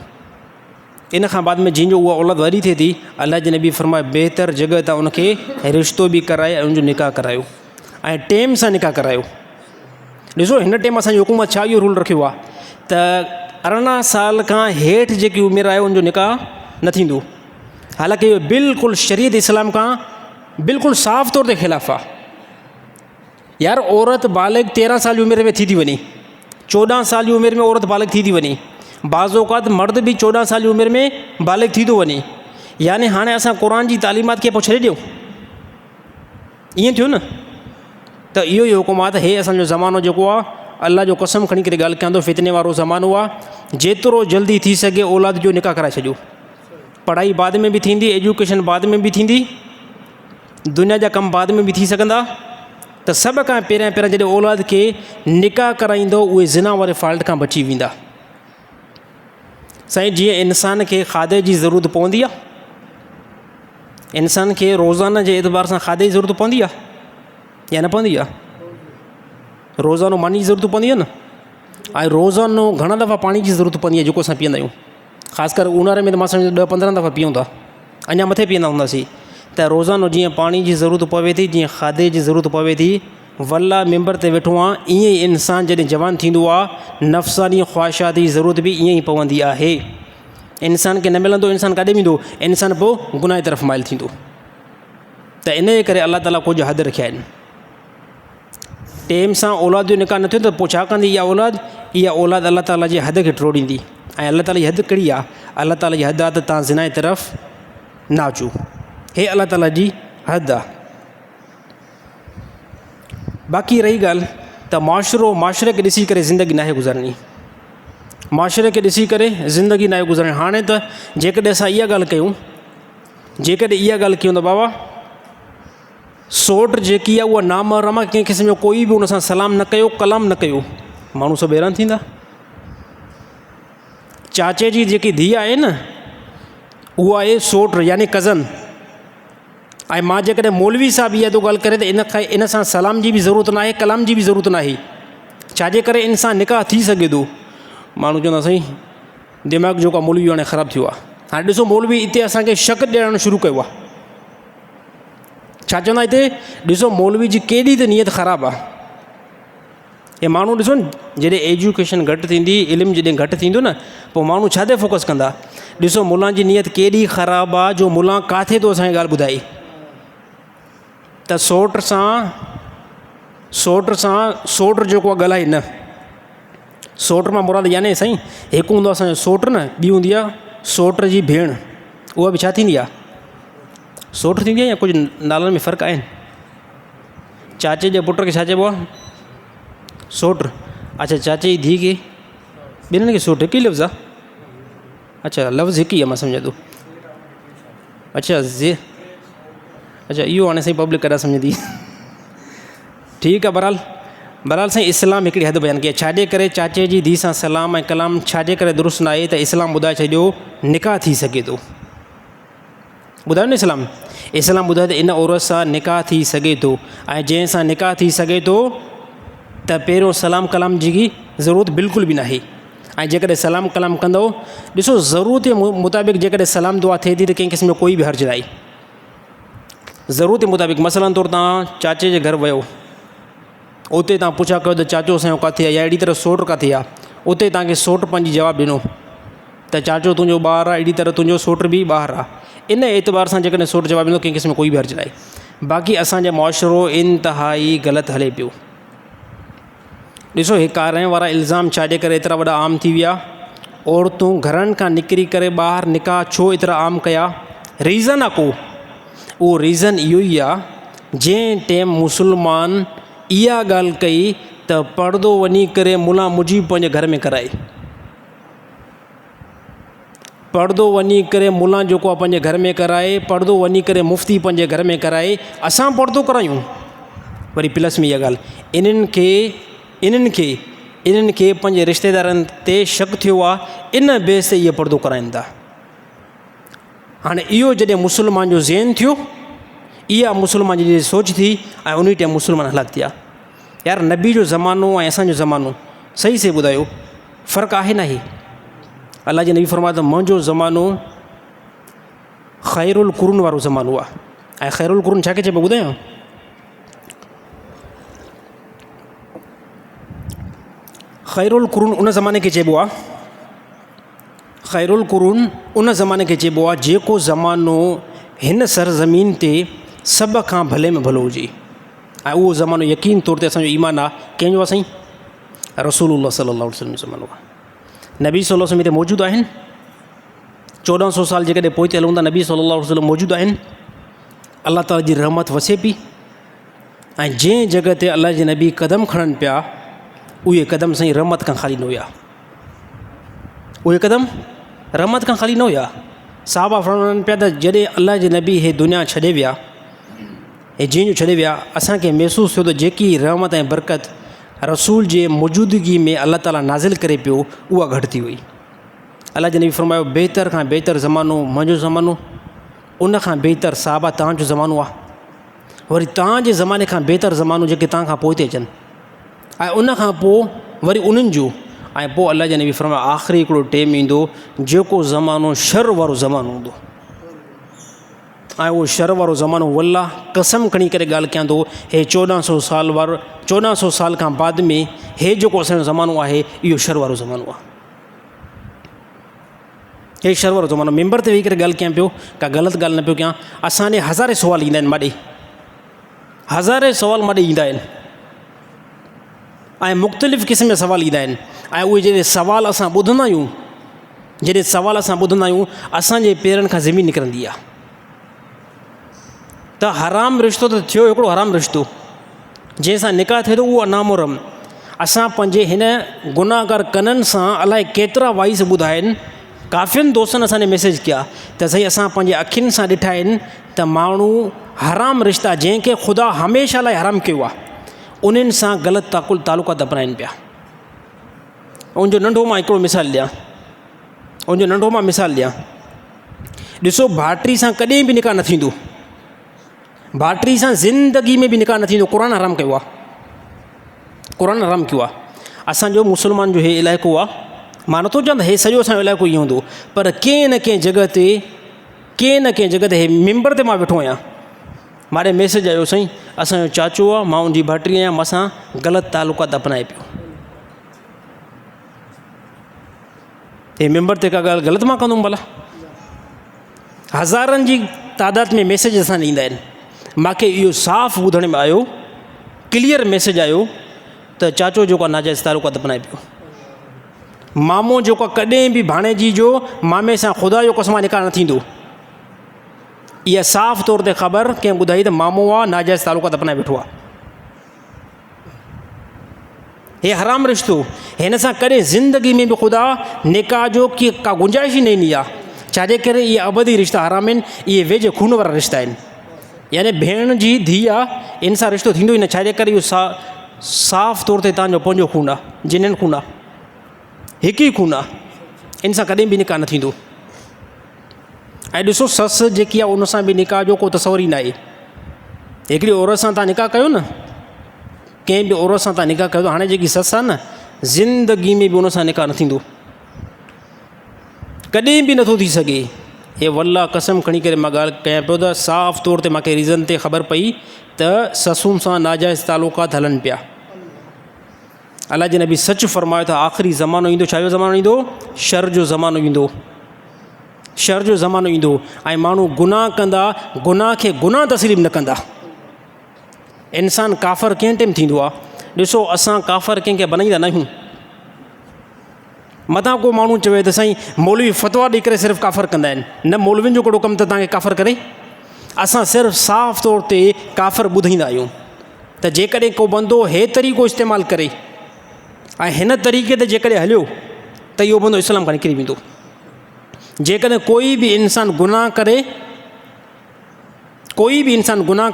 A: इन खां बाद में जंहिंजो उहा औलाद वरी थिए थी, अलाह जे नबी फरमाए बहितर जॻह तां उनखे रिश्तो बि कराए ऐं उनजो निकाह करायो ऐं टेम सां निकाह करायो। ॾिसो हिन टेम असांजी हुकूमत छा इहो रूल रखियो आहे त 18 साल खां हेठि जेकी उमिरि आहे उनजो निकाह न थींदो। हालांकि इहो बिल्कुलु शरीयत इस्लाम खां बिल्कुलु साफ़ तौर ते ख़िलाफ़ु आहे। यार औरत बालिग़ 13 साल जी उमिरि में थी वञे, 14 साल जी उमिरि में औरत बालिग़ थी वञे, बाज़ औक़ात मर्द बि 14 साल जी उमिरि में बालिग़ थी थो वञे। यानी हाणे असां क़ुर जी तालीमात खे पोइ छॾे ॾियूं, ईअं थियो न। त इहो ई हुकुम आहे त हे असांजो ज़मानो जेको आहे, अलाह जो कसम खणी करे ॻाल्हि कयां थो, फितने वारो ज़मानो आहे। जेतिरो जल्दी थी सघे औलाद जो निकाह कराए छॾियो। पढ़ाई बाद में बि थींदी, एजुकेशन बाद में बि थींदी, दुनिया जा कम बाद में बि थी सघंदा। त सभ खां पहिरियां जॾहिं औलाद खे निकाह कराईंदो, उहे ज़िना वारे फॉल्ट खां बची वेंदा। साईं, जीअं इंसान खे खाधे जी ज़रूरत पवंदी आहे, इंसान खे रोज़ाना जे एतबार सां खाधे जी ज़रूरत पवंदी आहे या न पवंदी आहे? रोज़ानो मानी जी ज़रूरत पवंदी आहे न। ऐं रोज़ानो घणा दफ़ा पाणी जी ज़रूरत पवंदी आहे जेको असां पीअंदा आहियूं। ख़ासि करे ऊन्हारे में त मां सम्झो 10-15 दफ़ा पीऊं था, अञा मथे पीअंदा हूंदासीं। त रोज़ानो जीअं पाणी जी ज़रूरत पवे थी, जीअं खाधे जी ज़रूरत पवे थी, वल्ला मिंबर ते वेठो आहे, ईअं ई इंसान जॾहिं जवान थींदो आहे, नफ़्सानी ख़्वाहिशात जी ज़रूरत बि ईअं ई पवंदी आहे। इंसान खे न मिलंदो, इंसान काॾे वेंदो? इंसान पोइ गुनाह जी तरफ़ माइल थींदो। त इन जे करे अलाह ताला कुझु हद रखिया आहिनि। टेम सां औलाद जो निकाह न थियो त पोइ छा कंदी इहा औलाद? इहा औलाद अलाह ताला जे हद खे टोड़ींदी। ऐं अलाह ताला जी हद कहिड़ी आहे? अलाह ताला जी हद आहे त तव्हां ज़िना जी तरफ़ न अचो। हे अलाह ताला जी हद आहे। बाक़ी रही ॻाल्हि त माशरे खे ॾिसी करे ज़िंदगी नाहे गुज़ारणी, माशरे खे ॾिसी करे ज़िंदगी नाहे गुज़ारणी। हाणे त जेकॾहिं असां इहा ॻाल्हि कयूं, त बाबा सोट जेकी आहे उहा नामहरम आहे, कंहिं क़िस्म जो कोई बि उन सां सलाम न कयो, कलाम न कयो, माण्हू सभु हैरान थींदा। चाचे जी जेकी धीउ आहे न, उहा आहे सोट यानी कज़न। ऐं मां जेकॾहिं मौलवी साहब इहा थो ॻाल्हि करे त इन सां सलाम जी बि ज़रूरत न आहे, कलाम जी बि ज़रूरत न आहे। छाजे करे इंसान निकाह थी सघे थो। माण्हू चवंदा साईं दिमाग़ जेको आहे मौलवी हाणे ख़राबु थियो आहे। हाणे ॾिसो मौलवी हिते असांखे शक ॾियणु शुरू कयो आहे। छा चवंदा हिते? ॾिसो मौलवी जी केॾी त नियत ख़राबु आहे। हे माण्हू ॾिसो न, जॾहिं एजुकेशन घटि थींदी, इल्मु जॾहिं घटि थींदो न, पोइ माण्हू छा ते फोकस कंदा? ॾिसो मुला जी नियत केॾी ख़राबु आहे, जो मुला किथे थो असांखे ॻाल्हि ॿुधाए त सोट जेको आहे ॻाल्हाए न। सोट मां मुराद याने साईं हिकु हूंदो आहे असांजो सोट न, ॿी हूंदी आहे सोट जी भेण। उहा बि छा थींदी आहे? सोट थींदी आहे या कुझु नालनि में फ़र्क़ु आहिनि? चाचे जे पुट खे छा चइबो आहे? सोट। अच्छा, चाचे जी धीउ खे, ॿिन्हिनि खे सोट, हिकु ई लफ़्ज़ आहे? अच्छा, लफ़्ज़ हिकु ई आहे, मां सम्झां थो। अच्छा इहो हाणे साईं पब्लिक कॾहिं सम्झंदी। ठीकु आहे, बहरहाल साईं इस्लाम हिकिड़ी हद बयानु कई आहे। छाजे करे चाचे जी धीउ सां सलाम ऐं कलाम छाजे करे दुरुस्त न आहे? त इस्लाम ॿुधाए छॾियो निकाह थी सघे थो। ॿुधायो न इस्लाम ॿुधायो त इन औरत सां निकाह थी सघे थो। ऐं जंहिंसां निकाह थी सघे थो त पहिरियों सलाम कलाम जी ज़रूरत बिल्कुलु बि न आहे। ऐं जेकॾहिं सलाम कलाम कंदो, ॾिसो ज़रूरत जे मुताबिक़ जेकॾहिं सलाम दुआ थिए थी त कंहिं क़िस्म जो कोई बि हर्ज न आहे। ज़रूरत जे मुताबिक़ मसलन तौरु तव्हां चाचे जे घर वियो, उते तव्हां पुछा कयो त चाचो असांजो किथे आहे, या अहिड़ी तरह सोट किथे आहे, उते तव्हांखे सोट पंहिंजी जवाबु ॾिनो त चाचो तुंहिंजो ॿारु आहे, अहिड़ी तरह तुंहिंजो सोट बि ॿाहिरि आहे। इन एतबार सां जेकॾहिं सोट जवाबु ॾींदो, कंहिं क़िस्म कोई बि हर्ज न आहे। बाक़ी असांजो मुआशिरो इंतिहाई ग़लति हले पियो। ॾिसो हे कार वारा इल्ज़ाम छाजे करे एतिरा वॾा आम थी विया? औरतूं घरनि खां निकिरी करे ॿाहिरि निकाह छो एतिरा आम कया? रीज़न आहे को, उहो रीज़न इहो ई आहे जंहिं टाइम मुस्लमान इहा ॻाल्हि कई त पर्दो वञी करे मुला मुजीब पंहिंजे घर में कराए, पर्दो वञी करे मुला जेको आहे पंहिंजे घर में कराए, पर्दो वञी करे मुफ़्ती पंहिंजे घर में कराए, असां पर्दो करायूं। वरी प्लस में इहा ॻाल्हि इन्हनि खे पंहिंजे रिश्तेदारनि ते शक थियो आहे, इन बेस ते इहे पर्दो कराइनि था। हाणे इहो जॾहिं मुस्लमान जो ज़हन थियो, इहा मुस्लमान जी सोच थी, ऐं उन टाइम मुस्लमान हलाक थिया। यार नबी जो ज़मानो ऐं असांजो ज़मानो सही से ॿुधायो, फ़र्क़ु आहे न? ही अलाह जे नबी फरमायो त मुंहिंजो ज़मानो ख़ैरुल कुरून वारो ज़मानो आहे। ऐं ख़ैरुल कुरून छा खे चइबो ॿुधायो? ख़ैरुल कुरून उन ज़माने खे चइबो आहे, ख़ैरुल कुरून उन ज़माने खे चइबो आहे जेको ज़मानो हिन सरज़मीन ते सभ खां भले में भलो हुजे। ऐं उहो ज़मानो यकीन तौर ते असांजो ईमान आहे, कंहिंजो आहे साईं? रसूलुल्लाह सल्लल्लाहु अलैहि वसल्लम जो ज़मानो आहे। नबी सल्लल्लाहु अलैहि वसल्लम हिते मौजूदु आहिनि, 1400 साल जेकॾहिं पोइ ते हलूं था, नबी सल्लल्लाहु अलैहि वसल्लम मौजूदु आहिनि। अल्लाह ताला जी रहमत वसे पई, ऐं जंहिं जॻह ते अल्लाह जे नबी क़दम खणनि पिया, उहे क़दम साईं रहमत खां ख़ाली न हुया। उहे क़दम रहमत खां ख़ाली न हुया। साहबा फरमाइनि पिया त जॾहिं अल्लाह जे नबी हे दुनिया छॾे विया, हे जीअं छॾे विया, असांखे महसूसु थियो त जेकी रहमत ऐं बरकत रसूल जे मौजूदगी में अल्लाह ताला नाज़िल करे पियो, उहा घटि थी वई। अल्लाह जे नबी फरमायो बहितर खां बहितर ज़मानो मुंहिंजो ज़मानो, उन खां बहितर साहबा तव्हांजो ज़मानो आहे, वरी तव्हांजे ज़माने खां बहितर ज़मानो जेके तव्हां खां पोइ ते अचनि, ऐं उन खां पोइ वरी उन्हनि जो, ऐं पोइ अल्लाह जे नबी फरमायो आख़िरी हिकिड़ो टाइम ईंदो जेको ज़मानो शर वारो ज़मानो हूंदो। ऐं उहो शर वारो ज़मानो वल्लाह कसम खणी करे ॻाल्हि कयां थो, हे 1400 साल खां बाद में हे जेको असांजो ज़मानो आहे, इहो शर वारो ज़मानो आहे। हे शर वारो ज़मानो। मेंबर ते वेही करे ॻाल्हि कयां पियो, का ग़लति ॻाल्हि न पियो कयां। असांजे हज़ारे सुवाल ईंदा आहिनि माॾे, हज़ारे सुवाल माॾे ईंदा आहिनि, ऐं मुख़्तलिफ़ क़िस्म जा सवाल ईंदा आहिनि। ऐं उहे जॾहिं सवाल असां ॿुधंदा आहियूं, असांजे पेरनि खां ज़मीन निकिरंदी आहे। त हराम रिश्तो त थियो हिकिड़ो हराम रिश्तो, जंहिंसां निकाह थिए थो, उहो नामुहरम। असां पंहिंजे हिन गुनाहगार कननि सां अलाए केतिरा वाइस ॿुधा आहिनि। काफ़ियुनि दोस्तनि असांखे मैसेज कया त साईं असां पंहिंजे अखियुनि सां ॾिठा आहिनि त माण्हू हराम रिश्ता जंहिंखे ख़ुदा हमेशह लाइ हराम कयो आहे, उन्हनि सां ग़लति तालुकात अपनाइनि पिया। उनजो नंढो मां हिकिड़ो मिसाल ॾियां। ॾिसो, भाइटी सां कॾहिं बि निकाह न थींदो, भाइटी सां ज़िंदगी में बि निकाह न थींदो। क़ुर हराम कयो आहे, असांजो मुस्लमान जो हे इलाइक़ो आहे। मां नथो चवां त हे सॼो असांजो इलाइक़ो ईअं हूंदो, पर कंहिं न कंहिं जॻह ते हे मेंबर ते मां वेठो आहियां, मारे मैसेज आयो साईं असांजो चाचो आहे, मां उनजी भाइटी आहियां, मूंसां ग़लति तालुकात अपनाए पियो। हे मेंबर ते का ॻाल्हि ग़लति मां कंदुमि? भला हज़ारनि जी तादाद में मैसेज असां ईंदा आहिनि। मूंखे इहो साफ़ु ॿुधण में आयो, क्लियर मैसेज आयो त चाचो जेको आहे नाजाइज़ तालुकात अपनाए पियो। मामो जेको आहे कॾहिं बि भाणेजी जो मामे सां ख़ुदा जो कसम निकाह न थींदो। इहा साफ़ तौर ते ख़बर कंहिं ॿुधाई त मामो आहे नाजाइज़ तालुकात अपनाए वेठो आहे। हे हराम रिश्तो, हिन सां कॾहिं ज़िंदगी में बि ख़ुदा निकाह जो का गुंजाइश ई न ईंदी आहे। छाजे करे? इहे अबदी रिश्ता हराम आहिनि, इहे वेझे खून वारा रिश्ता आहिनि। यानी भेण जी धीउ आहे, इन सां रिश्तो थींदो ई न। छाजे करे? इहो साफ़ तौर ते तव्हांजो पंहिंजो खून आहे, जिनन खून आहे, हिकु ई खून आहे, इन सां कॾहिं बि निकाह न थींदो। ऐं ॾिसो, ससु जेकी आहे उन सां बि निकाह जो को तसवुर ई न आहे। हिकिड़ी औरत सां तव्हां निकाह कयो न, कंहिं बि औरत सां तव्हां निकाह कयो, हाणे जेकी ससु आहे न, ज़िंदगी में बि उन सां निकाह न थींदो, कॾहिं बि नथो थी सघे। हे वल्लाह कसम खणी करे मां ॻाल्हि कयां पियो त साफ़ तौर ते मूंखे रीज़न ते ख़बर पई त ससुनि सां नाजाइज़ तालुकात हलनि पिया। अल्लाह जे नबी सच फरमायो त आख़िरी ज़मानो ईंदो। छा जो ज़मानो ईंदो? शर जो ज़मानो ईंदो, शर जो ज़मानो ईंदो। ऐं माण्हू गुनाह कंदा, गुनाह खे गुनाह तस्लीम न कंदा। इंसानु काफ़र कंहिं टाइम थींदो आहे? ॾिसो, असां काफ़र कंहिंखे बनाईंदा न आहियूं, मथां को माण्हू चवे त साईं मौलवी फ़तवा ॾेई करे सिर्फ़ु काफ़र कंदा आहिनि, न मौलवियुनि जो कहिड़ो कमु त तव्हांखे काफ़र करे। असां सिर्फ़ु साफ़ तौर ते काफ़र ॿुधाईंदा आहियूं त जेकॾहिं को बंदो हे तरीक़ो इस्तेमालु करे ऐं हिन तरीक़े ते जेकॾहिं हलियो त इहो बंदो इस्लाम खां निकिरी वेंदो। जेकॾहिं कोई बि इंसानु गुनाह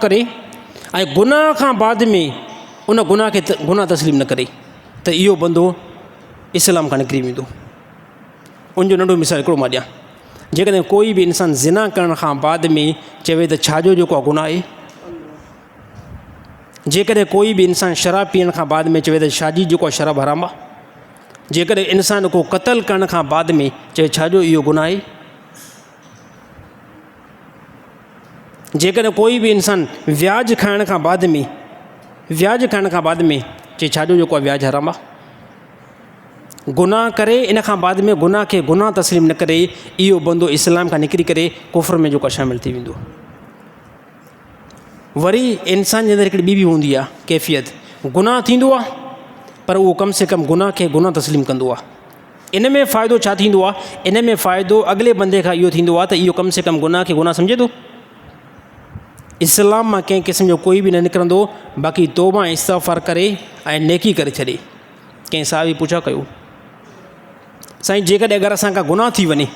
A: करे ऐं गुनाह खां बाद में उन गुनाह खे गुनाह तस्लीम न करे त इहो बंदो इस्लाम खां निकिरी वेंदो। उनजो नंढो मिसाल हिकिड़ो मां ॾियां, जेकॾहिं कोई बि इंसानु ज़िना करण खां बाद में चवे त छाजो जेको आहे गुनाह आहे, जेकॾहिं कोई बि इंसानु शराब पीअण खां बाद में चवे त छाजी जेको आहे शराब हराम आहे, जेकॾहिं इंसानु को क़तल करण खां बाद में चवे छाजो इहो गुनाह आहे, जेकॾहिं कोई बि इंसानु व्याज खाइण खां बाद में चए छाजो जेको आहे व्याज हराम आहे, गुनाह करे इन खां बाद में गुनाह खे गुनाह तस्लीम न करे, इहो बंदो इस्लाम खां निकिरी करे कुफ्र में जेको शामिलु थी वेंदो। वरी इंसान जे अंदरि हिकिड़ी ॿी बि हूंदी आहे कैफ़ियत, गुनाह थींदो आहे पर उहो कम से कम गुनाह खे गुनाह तस्लीम कंदो आहे। इन में फ़ाइदो छा थींदो आहे, इन में फ़ाइदो अॻिले बंदे खां इहो थींदो आहे त इहो कम से कम गुनाह खे गुनाह सम्झे थो। इस्लाम मां कंहिं क़िस्म जो कोई बि न निकिरंदो, बाक़ी तौबा इस्तग़फ़ार करे ऐं नेकी करे छॾे। कंहिं साहिबी पुछा कयो, साईं जेकॾहिं अगरि असां खां गुनाह थी वञे,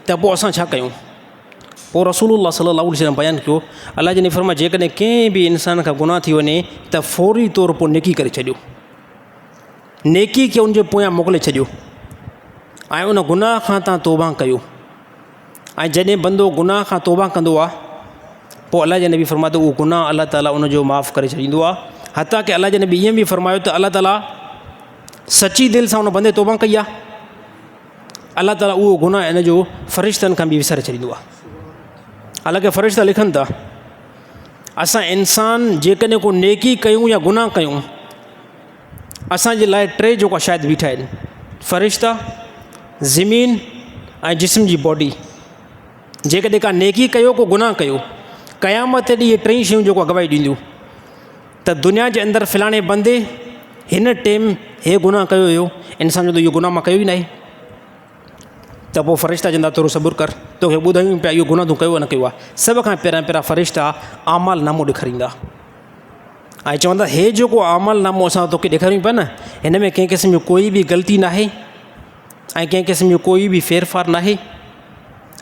A: त पोइ असां छा कयूं? पोइ रसूलुल्लाह सल्लल्लाहु अलैहि वसल्लम बयानु कयो, अलाह जे नबी फरमाया जेकॾहिं कंहिं बि इंसान खां गुनाह थी वञे त फ़ौरी तौर पोइ नेकी करे छॾियो, नेकी खे उनजे पोयां मोकिले छॾियो ऐं उन गुनाह खां तव्हां तौबा कयो। ऐं जॾहिं बंदो गुनाह खां तौबा कंदो आहे पोइ अलाह जे नबी फरमायो त उहो गुनाह अलाह ताला उनजो माफ़ु करे छॾींदो आहे। हता की अलाह जे नबी ईअं बि फरमायो त अलाह ताला सची दिलि सां उन बंदे तौबा कई आहे, अलाह ताला उहो गुनाह इन जो फ़रिश्तनि खां बि विसारे छॾींदो आहे। हालांकि फ़रिश्ता लिखनि था असां इंसान जेकॾहिं को नेकी कयूं या गुनाह कयूं, असांजे लाइ टे जेको शायदि बीठा आहिनि, फ़रिश्ता, ज़मीन ऐं जिस्म जी बॉडी। जेकॾहिं का नेकी कयो को गुनाह कयो, क़यामत ॾींहुं इहे टई शयूं जेको गवाही ॾींदियूं त दुनिया जे अंदरि फलाणे बंदे हिन टाइम हे गुनाह कयो हुयो, इंसान जो त इहो गुनाह मां कयो ई न आहे। त पोइ फ़रिश्ता चवंदा थोरो सबुरु कर, तोखे ॿुधायूं पिया इहो गुनाह तूं कयो न कयो आहे। सभ खां पहिरियां फ़रिश्ता आमाल नामो ॾेखारींदा ऐं चवंदा हे जेको आमाल नामो असां तोखे ॾेखारियूं पिया न, हिन में कंहिं क़िस्म जो कोई बि ग़लती न आहे ऐं कंहिं क़िस्म जो कोई बि फेरफार न आहे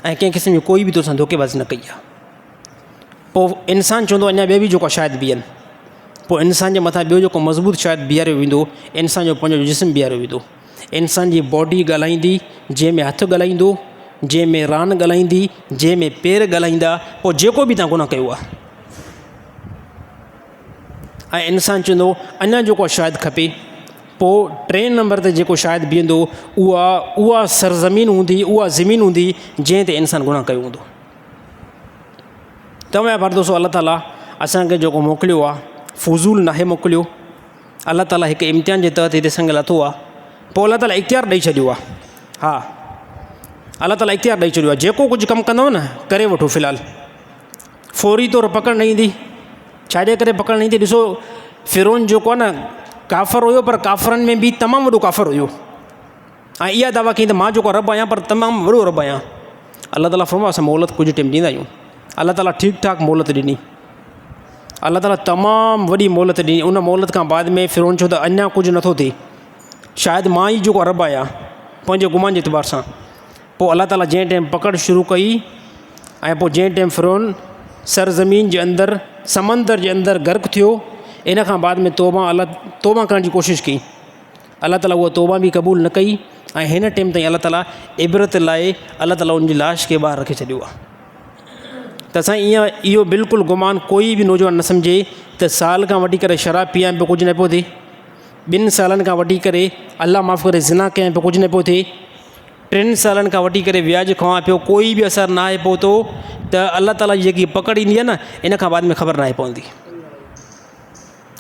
A: ऐं कंहिं क़िस्म जो कोई बि तोसां धोखेबाज़ी न कई आहे। पोइ इंसानु चवंदो अञा ॿिया बि जेको शायदि बीहनि, पोइ इंसान जे मथां ॿियो जेको मज़बूत शायदि बीहारियो वेंदो, इंसान जो पंहिंजो जिस्म बीहारियो वेंदो। इंसान जी बॉडी ॻाल्हाईंदी, जंहिंमें हथु ॻाल्हाईंदो, जंहिंमें रान ॻाल्हाईंदी, जंहिंमें पेर ॻाल्हाईंदा, पोइ जेको बि तव्हां गुनाह कयो आहे। ऐं इंसानु चवंदो अञा जेको शायदि खपे, पोइ टे नंबर ते जेको शायदि बीहंदो उहा सरज़मीन हूंदी, उहा ज़मीन हूंदी जंहिं ते इंसानु गुनाह कयो हूंदो। तव्हां परदोसो अलाह ताला असांखे जेको मोकिलियो आहे फज़ूल नाहे मोकिलियो, अलाह ताला हिकु इम्तिहान जे तहत हिते संग लथो आहे। पोइ अलाह ताला इख़्तियार ॾेई छॾियो आहे, हा अलाह ताला इख़्तियार ॾेई छॾियो आहे, जेको कुझु कमु कंदव न करे वठो। फ़िलहालु फ़ौरी तौरु पकड़ न ईंदी, छाजे करे पकड़ न ईंदी? ॾिसो फ़िरौन जेको आहे न काफ़र हुयो, पर काफ़रनि में बि तमामु वॾो काफ़र हुयो ऐं इहा दावा कई त मां जेको रब आहियां पर तमामु वॾो रब आहियां। अलाह ताला फरमायो असां मोहलत कुझु टाइम ॾींदा आहियूं। अलाह ताला ठीकु ठाकु मोहलत ॾिनी, अलाह ताला तमामु वॾी मोहलत ॾिनी। उन मोहलत खां बाद में फ़िरौन चयो त अञा कुझु नथो थिए, शायदि मां ई जेको रब आहियां पंहिंजे गुमान जे एतबार सां। पोइ अलाह ताला जंहिं टाइम पकड़ शुरू कई ऐं पोइ जंहिं टाइम फ़िरौन सरज़मीन जे अंदरि समंदर जे अंदरि गर्क थियो, इन खां बाद में तौबा करण जी कोशिशि कई। अलाह ताला उहा तौबा बि क़बूल न कई ऐं हिन टाइम ताईं अलाह ताला इबरत लाइ अलाह ताला उनजी लाश खे ॿाहिरि रखे छॾियो आहे। त असां इहो बिल्कुलु गुमान कोई बि नौजवान न सम्झे त साल खां वठी करे शराब पीआं पियो कुझु न पियो थिए, 2 सालनि खां वठी करे अलाह माफ़ करे ज़िना कयां पियो कुझु न पियो थिए, 3 सालनि खां वठी करे व्याज खवां पियो कोई बि असरु न आहे पहुतो, त अलाह ताला जी जेकी पकड़ ईंदी आहे न इन खां बाद में ख़बर न आहे पवंदी।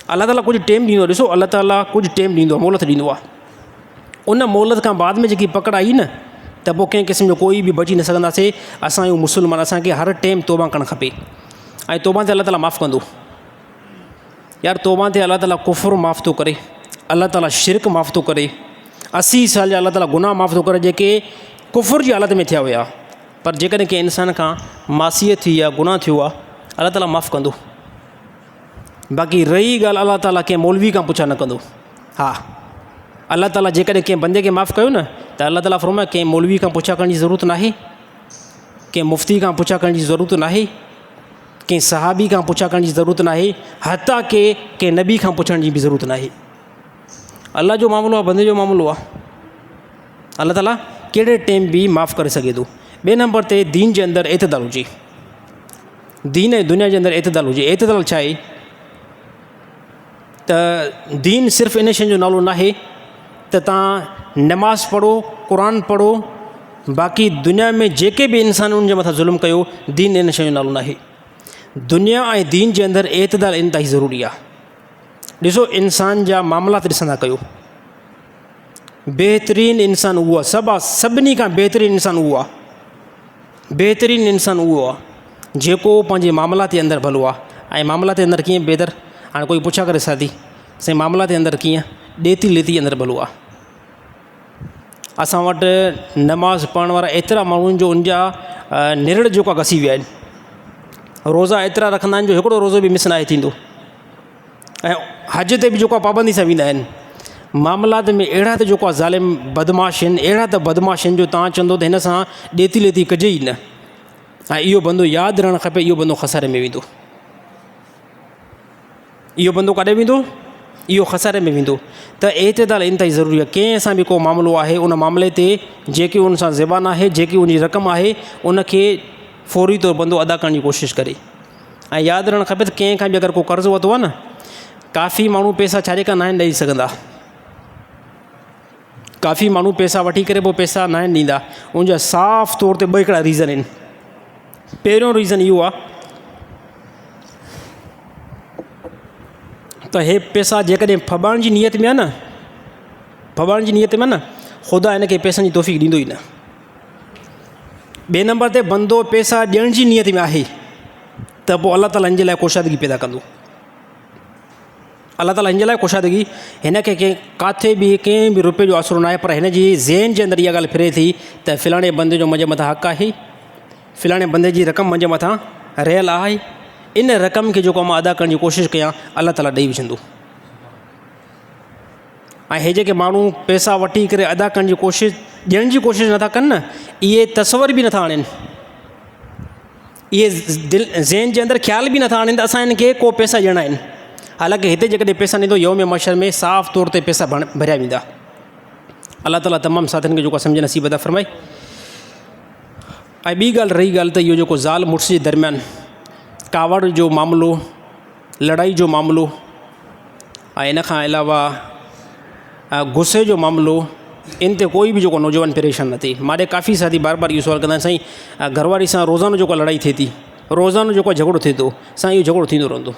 A: अलाह ताला कुझु टाइम ॾींदो, ॾिसो अलाह ताला कुझु टाइम ॾींदो आहे, मोहलत ॾींदो आहे। उन मोहलत खां बाद में जेकी पकड़ आई न त पोइ कंहिं क़िस्म जो कोई बि बची न सघंदासीं। असां इहो मुस्लमान, असांखे हर टाइम तौबा करणु खपे ऐं तौबा ते अलाह ताला माफ़ु कंदो। यार तौबा ते अल्लाह ताला कुफ़्र माफ़ थो करे, अल्लाह ताला शिरक माफ़ थो करे, 80 साल जा अल्लाह ताला गुनाह माफ़ थो करे जेके कुफ़्र जी हालत में थिया हुया। पर जेकॾहिं कंहिं इंसान खां मासियत थी या गुनाह थियो आहे अल्लाह ताला माफ़ु कंदो। बाक़ी रही ॻाल्हि अल्लाह ताला कंहिं मौलवी खां पुछा न कंदो। हा, अल्लाह ताला जेकॾहिं कंहिं बंदे खे माफ़ु कयो न त अल्लाह ताला फरमाए कंहिं मौलवी खां पुछा करण जी ज़रूरत नाहे, कंहिं मुफ़्ती खां पुछा करण जी ज़रूरत नाहे, कंहिं सहाबी खां पुछा करण जी ज़रूरत नाहे, हता के कंहिं नबी खां पुछण जी बि ज़रूरत नाहे। अल्लाह जो मामिलो आहे, बंदे जो मामिलो आहे। अल्लाह ताला कहिड़े टाइम बि माफ़ु करे सघे थो। ॿिए नंबर ते दीन जे अंदरि एतदाल हुजे, दीन ऐं दुनिया जे अंदरि एतदाल हुजे। एतदाल छा आहे त दीन सिर्फ़ु इन शइ जो नालो नाहे त तव्हां नमाज़ पढ़ो, क़ुर पढ़ो, बाक़ी दुनिया में जेके बि इंसान उन जे मथां ज़ुल्म कयो, दीन इन शइ जो नालो नाहे। दुनिया ऐं दीन जे अंदरि एतदाल इंतिहाई ज़रूरी आहे। ॾिसो इंसान जा मामलात ॾिसंदा कयो, बहितरीनु इंसान उहो आहे, सभिनी खां बहितरीनु इंसान उहो आहे, बहितरीनु इंसान उहो आहे जेको पंहिंजे मामलात जे अंदरि भलो आहे। ऐं मामलात जे अंदरि कीअं बहितर, हाणे कोई पुछा करे साथी साईं मामलात जे अंदरि कीअं, ॾेती लेती अंदरि भलो आहे। असां वटि नमाज़ पढ़ण वारा एतिरा माण्हुनि जो उनजा निरड़ जेका घसी विया आहिनि, रोज़ा एतिरा रखंदा आहिनि जो हिकिड़ो रोज़ो बि मिस नाहे थींदो। ऐं हज ते बि जेको आहे पाबंदी सां वेंदा आहिनि। मामलात में अहिड़ा त जेको आहे ज़ालिम बदमाश आहिनि, अहिड़ा त बदमाश आहिनि जो तव्हां चवंदो त हिन सां ॾेती लेती कजे ई न। ऐं इहो बंदो यादि रहणु खपे, इहो बंदो खसारे में वेंदो। इहो बंदो काॾे वेंदो, इहो खसारे में वेंदो। त एतदाल इंतिहाई ज़रूरी आहे। कंहिं सां बि को मामिलो आहे, उन मामले ते जेकी उन सां ज़बान आहे, जेकी उनजी रक़म आहे, उनखे फौरी तौरु बंदो अदा करण जी कोशिशि करे। ऐं यादि रहणु खपे त कंहिं खां बि अगरि को कर्ज़ु वरितो आहे न, काफ़ी माण्हू पैसा छाजे खां न आहिनि ॾेई सघंदा, काफ़ी माण्हू पैसा वठी करे पोइ पैसा न आहिनि ॾींदा। उनजा साफ़ तौर ते ॿ हिकिड़ा रीज़न आहिनि। पहिरियों रीज़न इहो आहे त हे पैसा जेकॾहिं फॿाइण जी नियत में आहे न, फॿाइण जी नियत में न, ख़ुदा हिनखे पैसनि जी तौफ़ीक़ ॾींदो ई न। ॿिए नंबर ते बंदो पैसा ॾियण जी नियत में आहे त पोइ अल्लाह ताला हिन जे लाइ कुशादगी पैदा कंदो। अल्लाह ताला हिन जे लाइ कुशादगी, हिन खे कंहिं किथे बि कंहिं बि रुपए जो आसिरो न आहे, पर हिन जी ज़हन जे अंदरि इहा ॻाल्हि फिरे थी त फ़लाणे बंदे जो मुंहिंजे मथां हक़ु आहे, फ़लाणे बंदे जी रक़म मुंहिंजे मथां रहियल आहे, इन रक़म खे जेको मां अदा करण जी कोशिशि कयां, अल्लाह ताला ॾेई विझंदो। ऐं हे जेके माण्हू पैसा वठी करे अदा करण जी कोशिशि, ॾियण जी कोशिशि नथा कनि न, इहे तसवर बि नथा आणनि, इहे दिलि ज़हन जे अंदरि ख़्याल बि नथा आणनि त असां हिन खे को पैसा ॾियणा आहिनि। हालांकि हिते जेकॾहिं पैसा ॾींदो, यौम मशर में साफ़ तौर ते पैसा भरिया वेंदा। अल्लाह ताला तमामु साथियुनि खे जेको सम्झ नसीब अदा फरमाए। ऐं ॿी ॻाल्हि रही ॻाल्हि त इहो जेको ज़ाल मुड़ुस जे दरमियान कावड़ जो मामिलो, लड़ाई जो मामिलो, ऐं इन खां अलावा गुस्से जो मामिलो, इन ते कोई बि जेको नौजवान परेशान न थिए। मां काफ़ी साथी बार बार इहो सुवाल कंदा आहिनि, साईं घरवारी सां रोज़ानो जेको लड़ाई थिए थी, रोज़ानो जेको झगड़ो थिए थो, साईं इहो झगड़ो थींदो रहंदो,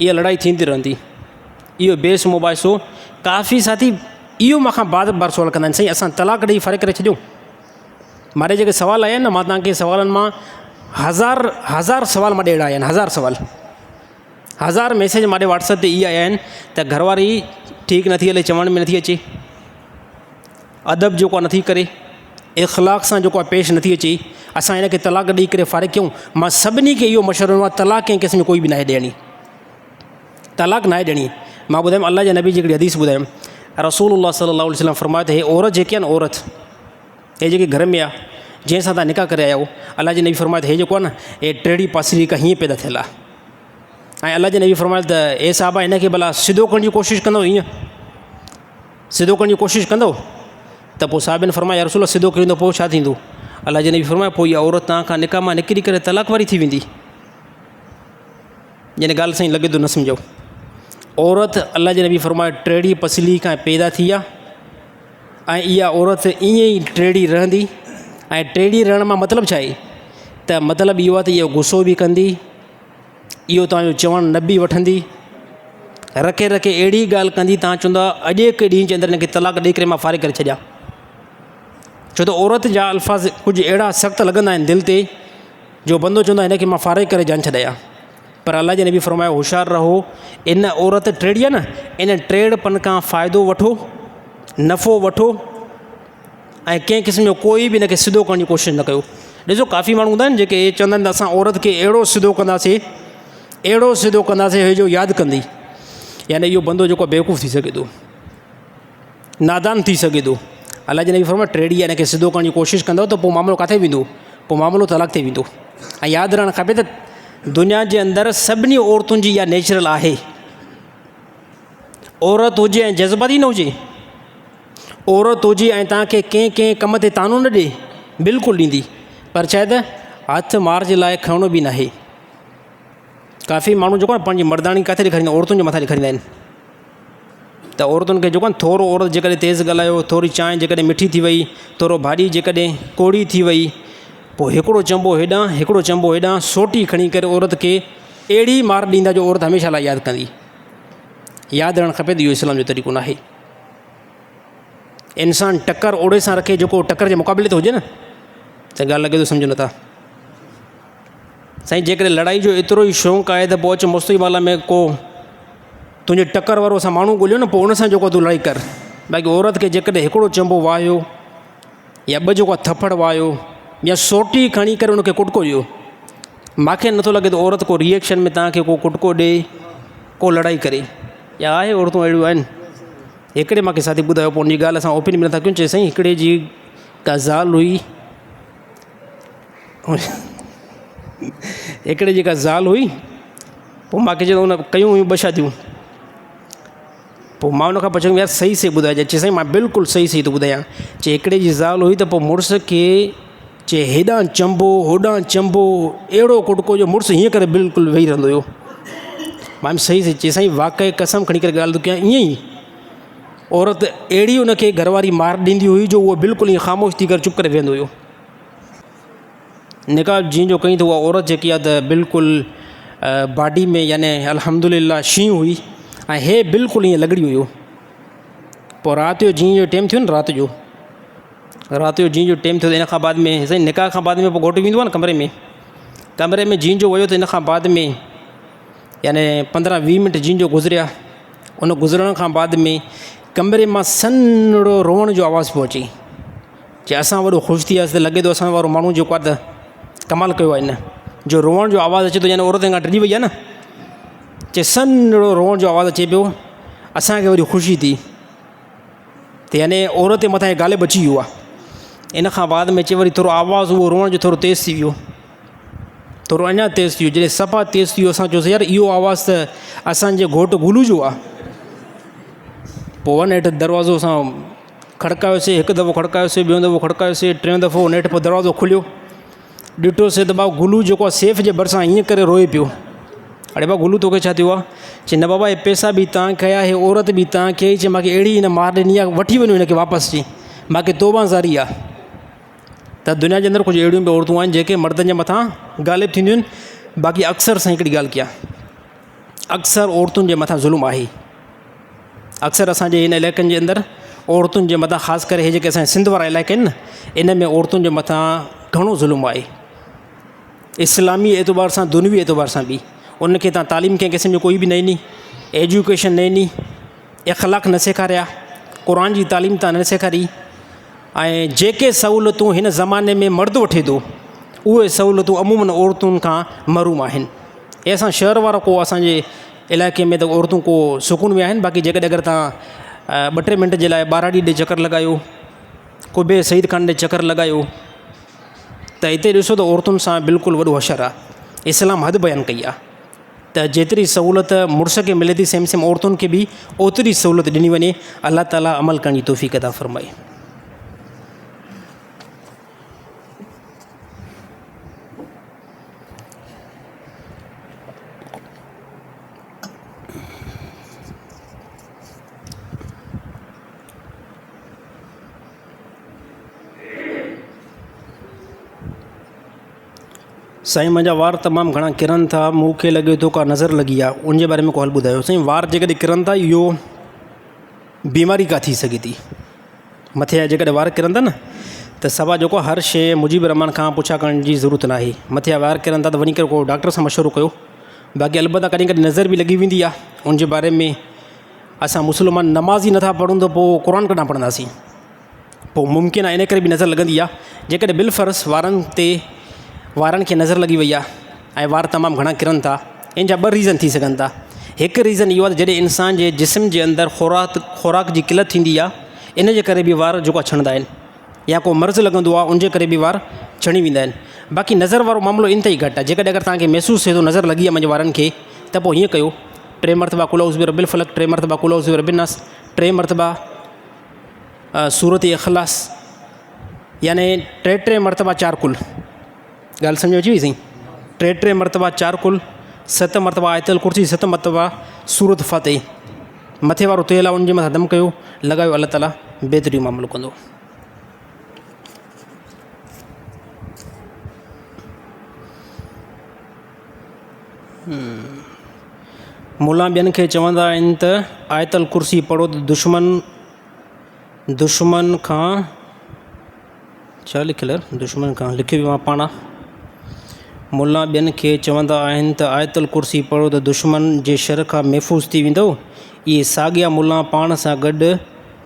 A: इहा लड़ाई थींदी रहंदी, इहो बेस मुबाहिसो। काफ़ी साथी इहो मूंखां बार बार सुवाल कंदा आहिनि, साईं असां तलाक ॾेई फ़र्क़ु करे छॾियूं। मारे जेके सवाल आया आहिनि न, मां तव्हांखे सवालनि मां हज़ार सवाल मां अहिड़ा आया आहिनि, हज़ार मैसेज मां व्हाट्सएप ते इहे आया आहिनि त घरवारी ठीकु नथी हले, चवण में नथी अचे, अदब जेको आहे नथी करे, इख़लाक़ सां जेको आहे पेश नथी अचे, असां हिन खे तलाक ॾेई करे फ़ारिग़ कयूं। मां सभिनी खे इहो मशवरो ॾिनो आहे, तलाक कंहिं क़िस्म में कोई बि न आहे ॾियणी, तलाक न आहे ॾियणी। मां ॿुधायमि अल्लाह जे नबी जी हिकिड़ी हदीस ॿुधायमि, रसूलुल्लाह सल्लल्लाहु अलैहि वसल्लम फरमायो त हे औरत जेकी आहे न, औरत हे जेकी घर में आहे, जंहिंसां तव्हां निकाह करे आया आहियो, अल्लाह जे नबी फरमायो त हे जेको आहे न, हे टेड़ी पासरी खां हीअं पैदा थियल आहे। ऐं अल्लाह जे नबी फरमायो त हे साहिबा हिन खे भला सिधो करण जी कोशिशि कंदो, हीअं सिधो करण जी कोशिशि कंदो त पोइ साहिबनि फरमायो या रसूल सिधो करींदो पोइ छा थींदो? अल्लाह जे नबी फरमायो पोइ इहा औरत तव्हां खां निकाह मां निकिरी करे तलाक वारी थी वेंदी। यानी ॻाल्हि साईं लॻे थो न सम्झो। औरत अल्लाह जे नबी फरमायो टेड़ी पसली खां पैदा थी आहे, ऐं इहा औरत ईअं ई टेड़ी रहंदी। ऐं टेड़ी रहण मां मतिलबु छा आहे त मतिलबु इहो आहे त इहो गुस्सो बि कंदी, इहो तव्हांजो चवणु न बि वठंदी, रखे अहिड़ी ॻाल्हि कंदी तव्हां चवंदा अॼु हिकु ॾींहं जे अंदरि हिनखे तलाक ॾेई करे मां फ़ारिग़ करे छॾियां। छो त औरत जा अल्फाज़ कुझु अहिड़ा सख़्तु लॻंदा आहिनि दिलि ते, जो बंदो चवंदो आहे हिनखे मां फ़ारिग़ करे जान छॾायां। पर अल्लाह जे नबी फरमायो होशियारु रहो, इन औरत ट्रेडी आहे न, इन ट्रेडपन खां फ़ाइदो वठो, नफ़ो वठो ऐं कंहिं क़िस्म जो कोई बि हिनखे सिधो करण जी कोशिशि न कयो। ॾिसो काफ़ी माण्हू हूंदा आहिनि जेके चवंदा आहिनि त असां औरत खे अहिड़ो सिधो कंदासीं, अहिड़ो सिधो कंदासीं हे जो यादि कंदी, यानी इहो बंदो जेको बेवकूफ़ थी सघे थो, नादान थी सघे थो। अल्लाह जे नबी फरमायो ट्रेडी आहे, हिनखे सिधो करण जी कोशिशि कंदव त पोइ मामिलो किथे वेंदो, पोइ मामिलो तलाक ते वेंदो। ऐं यादि रहणु खपे त दुनिया जे अंदरि सभिनी औरतुनि जी इहा नेचुरल आहे, औरत हुजे ऐं जज़्बाती न हुजे, औरत हुजे ऐं तव्हांखे कंहिं कंहिं कम ते तानो न ॾिए, बिल्कुलु ॾींदी, पर छा आहे त हथ मार जे लाइ खणणो बि न आहे। काफ़ी माण्हू जेको आहे पंहिंजी मर्दानी किथे ॾेखारींदा, औरतुनि जे मथां ॾेखारींदा आहिनि। त औरतुनि खे जेको आहे थोरो औरत जेकॾहिं तेज़ ॻाल्हायो, थोरी चांहि जेकॾहिं मिठी थी वई, थोरो भाॼी जेकॾहिं कोड़ी थी वई, पोइ हिकिड़ो चंबो हेॾां हिकिड़ो चंबो हेॾां सोटी खणी करे औरत खे अहिड़ी मार ॾींदा जो औरत हमेशह लाइ यादि कंदी। यादि रहणु खपे त इहो इस्लाम जो तरीक़ो न आहे। इंसानु टकर ओड़े सां रखे जेको टकर जे मुक़ाबले ते हुजे न, त ॻाल्हि लॻे थो सम्झो नथा। साईं जेकॾहिं लड़ाई जो एतिरो ई शौक़ु आहे त पोइ अचु मुस्तक़बाल में को तुंहिंजे टकर वारो असां माण्हू ॻोल्हियो न, पोइ उन सां जेको तूं लड़ाई कर। बाक़ी औरत खे जेकॾहिं हिकिड़ो चंबो वायो या ॿ जेको आहे थप्पड़ वायो या सोटी खणी करे उनखे कुटको ॾियो, मूंखे नथो लॻे त औरत को रिएक्शन में तव्हांखे को कुटको ॾिए, को लड़ाई करे। या आहे औरतूं अहिड़ियूं आहिनि। हिकिड़े मूंखे साथी ॿुधायो, पोइ उनजी ॻाल्हि असां ओपिनियन में नथा कयूं, चए साईं हिकिड़े जी का ज़ाल हुई, हिकिड़े जी का ज़ाल हुई, पोइ मूंखे चयो उन कयूं हुयूं 2 शादियूं। पोइ मां उनखां पुछियो यार सही सही ॿुधाइजे। चए साईं मां बिल्कुलु सही सही थो ॿुधायां। चए हिकिड़े जी ज़ाल हुई त पोइ मुड़ुस खे चए हेॾां चंबो होॾां चंबो, अहिड़ो कुटको जो मुड़ुसु हीअं करे बिल्कुलु वेही रहंदो हुयो। मां सही सही। चए साईं वाक़ई कसम खणी करे ॻाल्हि थो कयां, ईअं ई औरत अहिड़ी उनखे घरवारी मार ॾींदी हुई जो उहो बिल्कुलु ईअं ख़ामोश थी करे चुप करे वेहंदो हुयो। निकाह जीअं जो कई त उहा औरत जेकी आहे त बिल्कुलु बॉडी में यानी अल्हम्दुलिल्लाह शींहुं हुई ऐं हे बिल्कुलु ईअं लॻड़ी हुयो। पोइ राति जो जीअं जो टाइम थियो न, राति जो जीअं जो टाइम थियो त इन खां बाद में साईं निकाह खां बाद में पोइ घोटु वेंदो आहे न कमरे में जीअं जो वियो त इन खां बाद में यानी 15-20 मिंट जीअं जो गुज़रिया, उन गुज़रण खां बाद में कमरे मां सन्हड़ो रोअण जो आवाज़ु पियो अचे। जे असां वॾो ख़ुशि थी वियासीं त लॻे थो असां वारो माण्हू जेको आहे त कमाल कयो आहे। इन जो रोअण जो आवाज़ु अचे थो यानी औरत खां टिड़ी वई आहे न, चए सन्हड़ो रोअण जो आवाज़ु अचे पियो, असांखे वरी ख़ुशी थी त यानी औरत जे मथां ग़ालिब अची वियो आहे। इन खां बाद में चए वरी थोरो आवाज़ु उहो रोअण जो थोरो तेज़ थी वियो, थोरो अञा तेज़ थी वियो। जॾहिं सफ़ा तेज़ थी वियो असां चयोसीं यार इहो आवाज़ु त असांजे घोटु गुलू जो आहे। पोइ वञ हेठि दरवाज़ो असां खड़कायोसीं, हिकु दफ़ो खड़कायोसीं, ॿियों दफ़ो खड़कायोसीं, टियों दफ़ो नेठि पोइ दरवाज़ो खुलियो, ॾिठोसीं त भाउ गुलू जेको आहे सेफ जे भरिसां हीअं करे रोए पियो। अड़े भाउ गुलू तोखे छा थियो आहे? चए न बाबा हे पैसा बि तव्हां कया, हे औरत बि तव्हां कई। चए मूंखे अहिड़ी हिन मार ॾिनी आहे, वठी वञो हिनखे वापसि। चई मूंखे तौबा ज़ारी आहे। त दुनिया जे अंदरि कुझु अहिड़ियूं बि औरतूं आहिनि जेके मर्दनि जे मथां ग़ालिब थींदियूं आहिनि। बाक़ी अक्सर सां हिकिड़ी ॻाल्हि कयां, अक्सर औरतुनि जे मथां ज़ुल्म आहे। अक्सर असांजे हिन इलाइक़नि जे अंदरि औरतुनि जे मथां ख़ासि करे हे जेके असांजा सिंध वारा इलाइक़ा आहिनि न, इन में औरतुनि जे मथां घणो ज़ुल्म आहे। इस्लामी एतबार सां, दुनवी एतबार सां बि। उनखे तव्हां तालीम कंहिं क़िस्म जो कोई बि न ॾिनी, एजुकेशन न ॾिनी, इख़लाक़ न सेखारिया, क़ुर जी तालीम तव्हां न सेखारी। ऐं जेके सहूलियतूं हिन ज़माने में मर्द वठे थो, उहे सहूलियतूं अमूमन औरतुनि खां महरूम आहिनि। ऐं असां शहर वारा को असांजे इलाइक़े में त औरतूं को सुकून में आहिनि। बाक़ी जेकॾहिं अगरि तव्हां 2-3 मिंट जे लाइ ॿाराड़ी ॾे चकर लॻायो, को ॿिए सईद खान ॾे चकर लॻायो, त हिते ॾिसो त औरतुनि सां बिल्कुलु वॾो हशर आहे। इस्लाम हद बयानु कई आहे त जेतिरी सहूलियत मुड़ुस खे मिले थी, सेम सेम औरतुनि खे बि ओतिरी सहूलियत ॾिनी वञे। अल्लाह ताला अमल करण जी तौफ़ीक़ अता फ़रमाए। साईं मुंहिंजा वार तमामु घणा किरनि था, मूंखे लॻे थो का नज़र लॻी आहे, उनजे बारे में को हल ॿुधायो। साईं वार जेकॾहिं किरनि था, इहो बीमारी का थी सघे थी। मथे जेकॾहिं वार किरनि था न, त सभा जेको हर शइ मुजीब रहमान खां पुछा करण जी ज़रूरत न आहे। मथे वार किरनि था त वञी करे को डॉक्टर सां मशवरो कयो, बाक़ी अलबत्ता कॾहिं कॾहिं नज़र बि लॻी वेंदी आहे उन जे बारे में असां मुस्लमान नमाज़ ई नथा पढ़ूं त पोइ क़ुर कॾहिं पढ़ंदासीं, पोइ मुमकिन आहे इन करे बि नज़र लॻंदी आहे। जेकॾहिं बिलफर्ज़ वारनि खे नज़र लॻी वई आहे ऐं वार तमामु घणा किरनि था, इन जा 2 रीज़न थी सघनि था। हिकु रीज़न इहो आहे त जॾहिं इंसान जे जिस्म जे अंदरि ख़ुराक जी किलत थींदी आहे, इन जे करे बि वार जेको छणंदा आहिनि, या को मर्ज़ु लॻंदो आहे उन जे करे बि वार छणी वेंदा आहिनि। बाक़ी नज़र वारो मामिलो इंतई घटि आहे। जेकॾहिं अगरि तव्हांखे महसूसु थिए थो नज़र लॻी आहे मुंहिंजे वारनि खे, त पोइ हीअं कयो, 3 मरतबा कुल औज़ु बिरब्बिल फलक, 3 मरतबा कुल औज़ु बिरब्बिन नास, 3 मरतबा सूरत इख़लास, यानी 3 मरतबा 4 कुल। ॻाल्हि सम्झ में अची वई साईं? 3 मरतबा 4 कुल, 7 मरतबा आयतल कुर्सी, 7 मरतबा सूरत फ़ातिह। मथे वारो तेल आहे उनजे मथां दम कयो, लॻायो, अल्लाह ताला बहितरीनु मामिलो कंदो। मुला ॿियनि खे चवंदा आहिनि त आयतल कुर्सी पढ़ो त दुश्मन खां छा लिखियलु आहे, दुश्मन खां लिखियो वियो आहे पाण। मुला ॿियनि खे चवंदा आहिनि त आयतल कुर्सी पढ़ो त दुश्मन जे शर खां महफ़ूज़ थी वेंदो। इहे साॻिया मुला पाण सां गॾु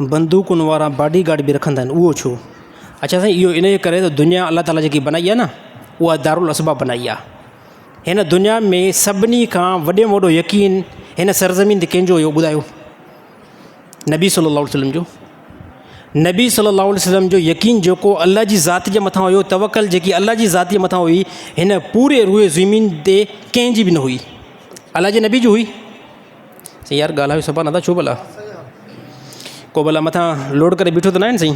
A: बंदूकुनि वारा बॉडी गार्ड बि रखंदा आहिनि, उहो छो? अच्छा साईं, इहो इन जे करे त दुनिया अल्लाह ताला जेकी बनाई आहे न, उहा दारुल असबाब बनाई आहे। हिन दुनिया में सभिनी खां वॾे में वॾो यकीन हिन सरज़मीन ते कंहिंजो हुयो ॿुधायो? नबी सल्लल्लाहु अलैहि वसल्लम जो। नबी सल्लल्लाहु अलैहि वसल्लम जो यकीन जेको अल्लाह जी ज़ात जे मथां हुयो, तवक्कल जेकी अल्लाह जी ज़ात जे मथां हुई, हिन पूरे रूए ज़मीन ते कंहिंजी बि न हुई, अल्लाह जे नबी जी हुई। साईं यार ॻाल्हायो सफ़ा नथा छो भला? को भला मथां लोड करे बीठो त न आहिनि साईं?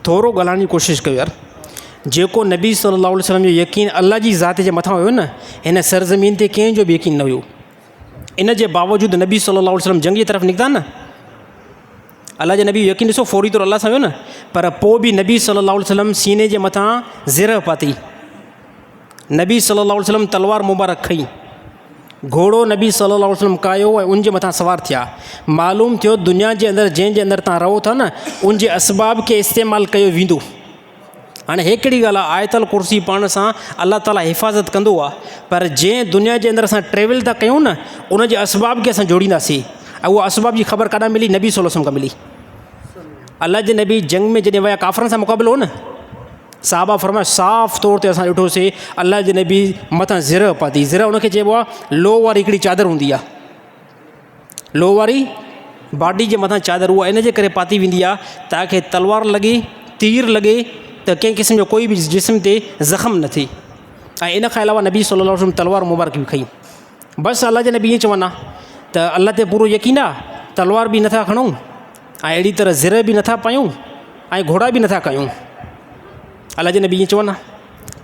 A: थोरो ॻाल्हाइण जी कोशिशि कयो यार। जेको नबी सल्लल्लाहु अलैहि वसल्लम जो यकीन अल्लाह जी ज़ात जे मथां हुयो न, हिन सरज़मीन ते कंहिंजो बि यकीन न हुयो। इन जे बावजूदि नबी सल्लल्लाहु अलैहि वसल्लम जंग जी तरफ़ निकिता न, अल्लाह जे नबी यकीन ॾिसो फौरी तौरु अल्लाह सां हुयो न, पर पोइ बि नबी सल्लल्लाहु अलैहि वसल्लम सीने जे मथां ज़िरह पाती। नबी सल्लल्लाहु अलैहि वसल्लम तलवार मुबारक खई, घोड़ो नबी सल्लल्लाहु अलैहि वसल्लम कायो ऐं उनजे मथां सवार थिया। मालूम थियो दुनिया जे अंदरि जंहिंजे अंदरि तव्हां रहो था न, उनजे असबाब खे इस्तेमालु कयो वेंदो। हाणे हिकिड़ी ॻाल्हि आहे, आयतल कुर्सी पढ़ण सां अल्लाह ताला हिफ़ाज़त कंदो आहे, पर जंहिं दुनिया जे अंदरि असां ट्रेवल था कयूं न, उनजे असबाब खे असां जोड़ींदासीं। ऐं उहा असबाब जी ख़बर काॾां मिली? नबी सल्लल्लाहु अलैहि वसल्लम खां मिली। अल्लाह जे नबी जंग में जॾहिं विया, काफ़रनि सां मुक़ाबिलो हो न, साहबा फरमायो साफ़ तौर ते असां ॾिठोसीं अल्लाह जे नबी मथां ज़िरह पाती। ज़िरह उनखे चइबो आहे लोह वारी हिकिड़ी चादर हूंदी आहे, लोह वारी बॉडी जे मथां चादर, उहा इन जे करे पाती वेंदी आहे ताकी तलवार लॻे, तीर लॻे त कंहिं क़िस्म जो कोई बि जिस्म ते ज़ख़्म न थिए। ऐं इन खां अलावा नबी सल्लल्लाहु अलैहि वसल्लम तलवार मुबारक बि खई। बसि अल्लाह जे नबी ईअं चवनि आहे त अल्लाह ते पूरो यकीन आहे, तलवार बि नथा खणूं ऐं अहिड़ी तरह ज़िर बि नथा पायूं ऐं घोड़ा बि नथा कयूं। अल्लाह जे नबी ईअं चवनि आहे,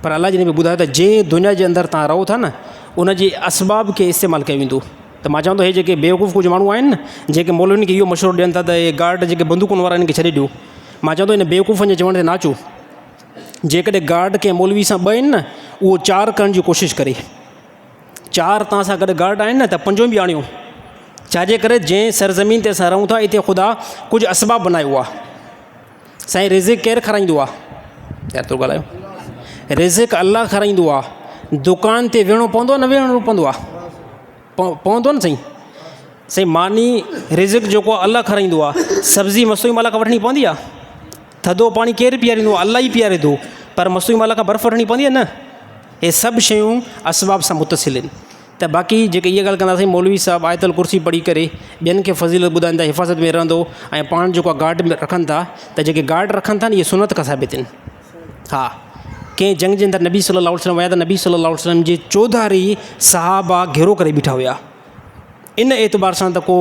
A: पर अल्लाह जे नबी ॿुधायो त जंहिं दुनिया जे अंदरि तव्हां रहो था न, उनजे असबाब खे इस्तेमालु कयो वेंदो। त मां चवंदो हे जेके बेवकूफ़ कुझु माण्हू आहिनि न, जेके मौलवियुनि खे इहो मशवरो ॾियनि था त हे गार्ड जेके बंदूकुनि वारा आहिनि खे छॾे ॾियो, मां चवंदो हिन बेवकूफ़नि जे चवण ते नाचो। जेकॾहिं गार्ड कंहिं मौलवी सां ॿ आहिनि न, उहो 4 करण जी कोशिशि करे। 4 तव्हां सां गॾु गार्ड आहिनि न त 5 बि आणियो। छाजे करे? जंहिं सरज़मीन ते असां रहूं था, हिते ख़ुदा कुझु असबाब बनायो आहे। साईं रिज़िक़ केरु खाराईंदो आहे? यार थोरो ॻाल्हायो। रिज़िक़ अल्लाह खाराईंदो आहे। दुकान ते विहणो पवंदो आहे, न विहणो पवंदो आहे? पवंदो न साईं। साईं मानी रिज़िक़ जेको आहे अल्लाह खाराईंदो आहे। सब्ज़ी मसूई माला खां वठणी पवंदी आहे? थधो पाणी केरु पीआरींदो आहे? अल्लाह ई पीआरे थो। पर मसूई माला खां बर्फ़ वठणी पवंदी आहे न? हे सभु शयूं असबाब सां मुतसिल आहिनि। त बाक़ी जेके इहा ॻाल्हि कंदासीं मौलवी साहिबु आयतल कुर्सी पढ़ी करे ॿियनि खे फ़ज़ीलत ॿुधाईंदा, हिफ़ाज़त में रहंदो ऐं पाण जेको आहे गार्ड में रखनि था, त जेके गार्ड रखनि था न, इहे सुनत खां साबित आहिनि। हा, कंहिं जंग जे अंदरि नबी सल्लल्लाहु अलैहि वसल्लम विया त नबी सल्लल्लाहु अलैहि वसल्लम जे 14 सहाबा घेरो करे बीठा हुया। इन एतबार सां त को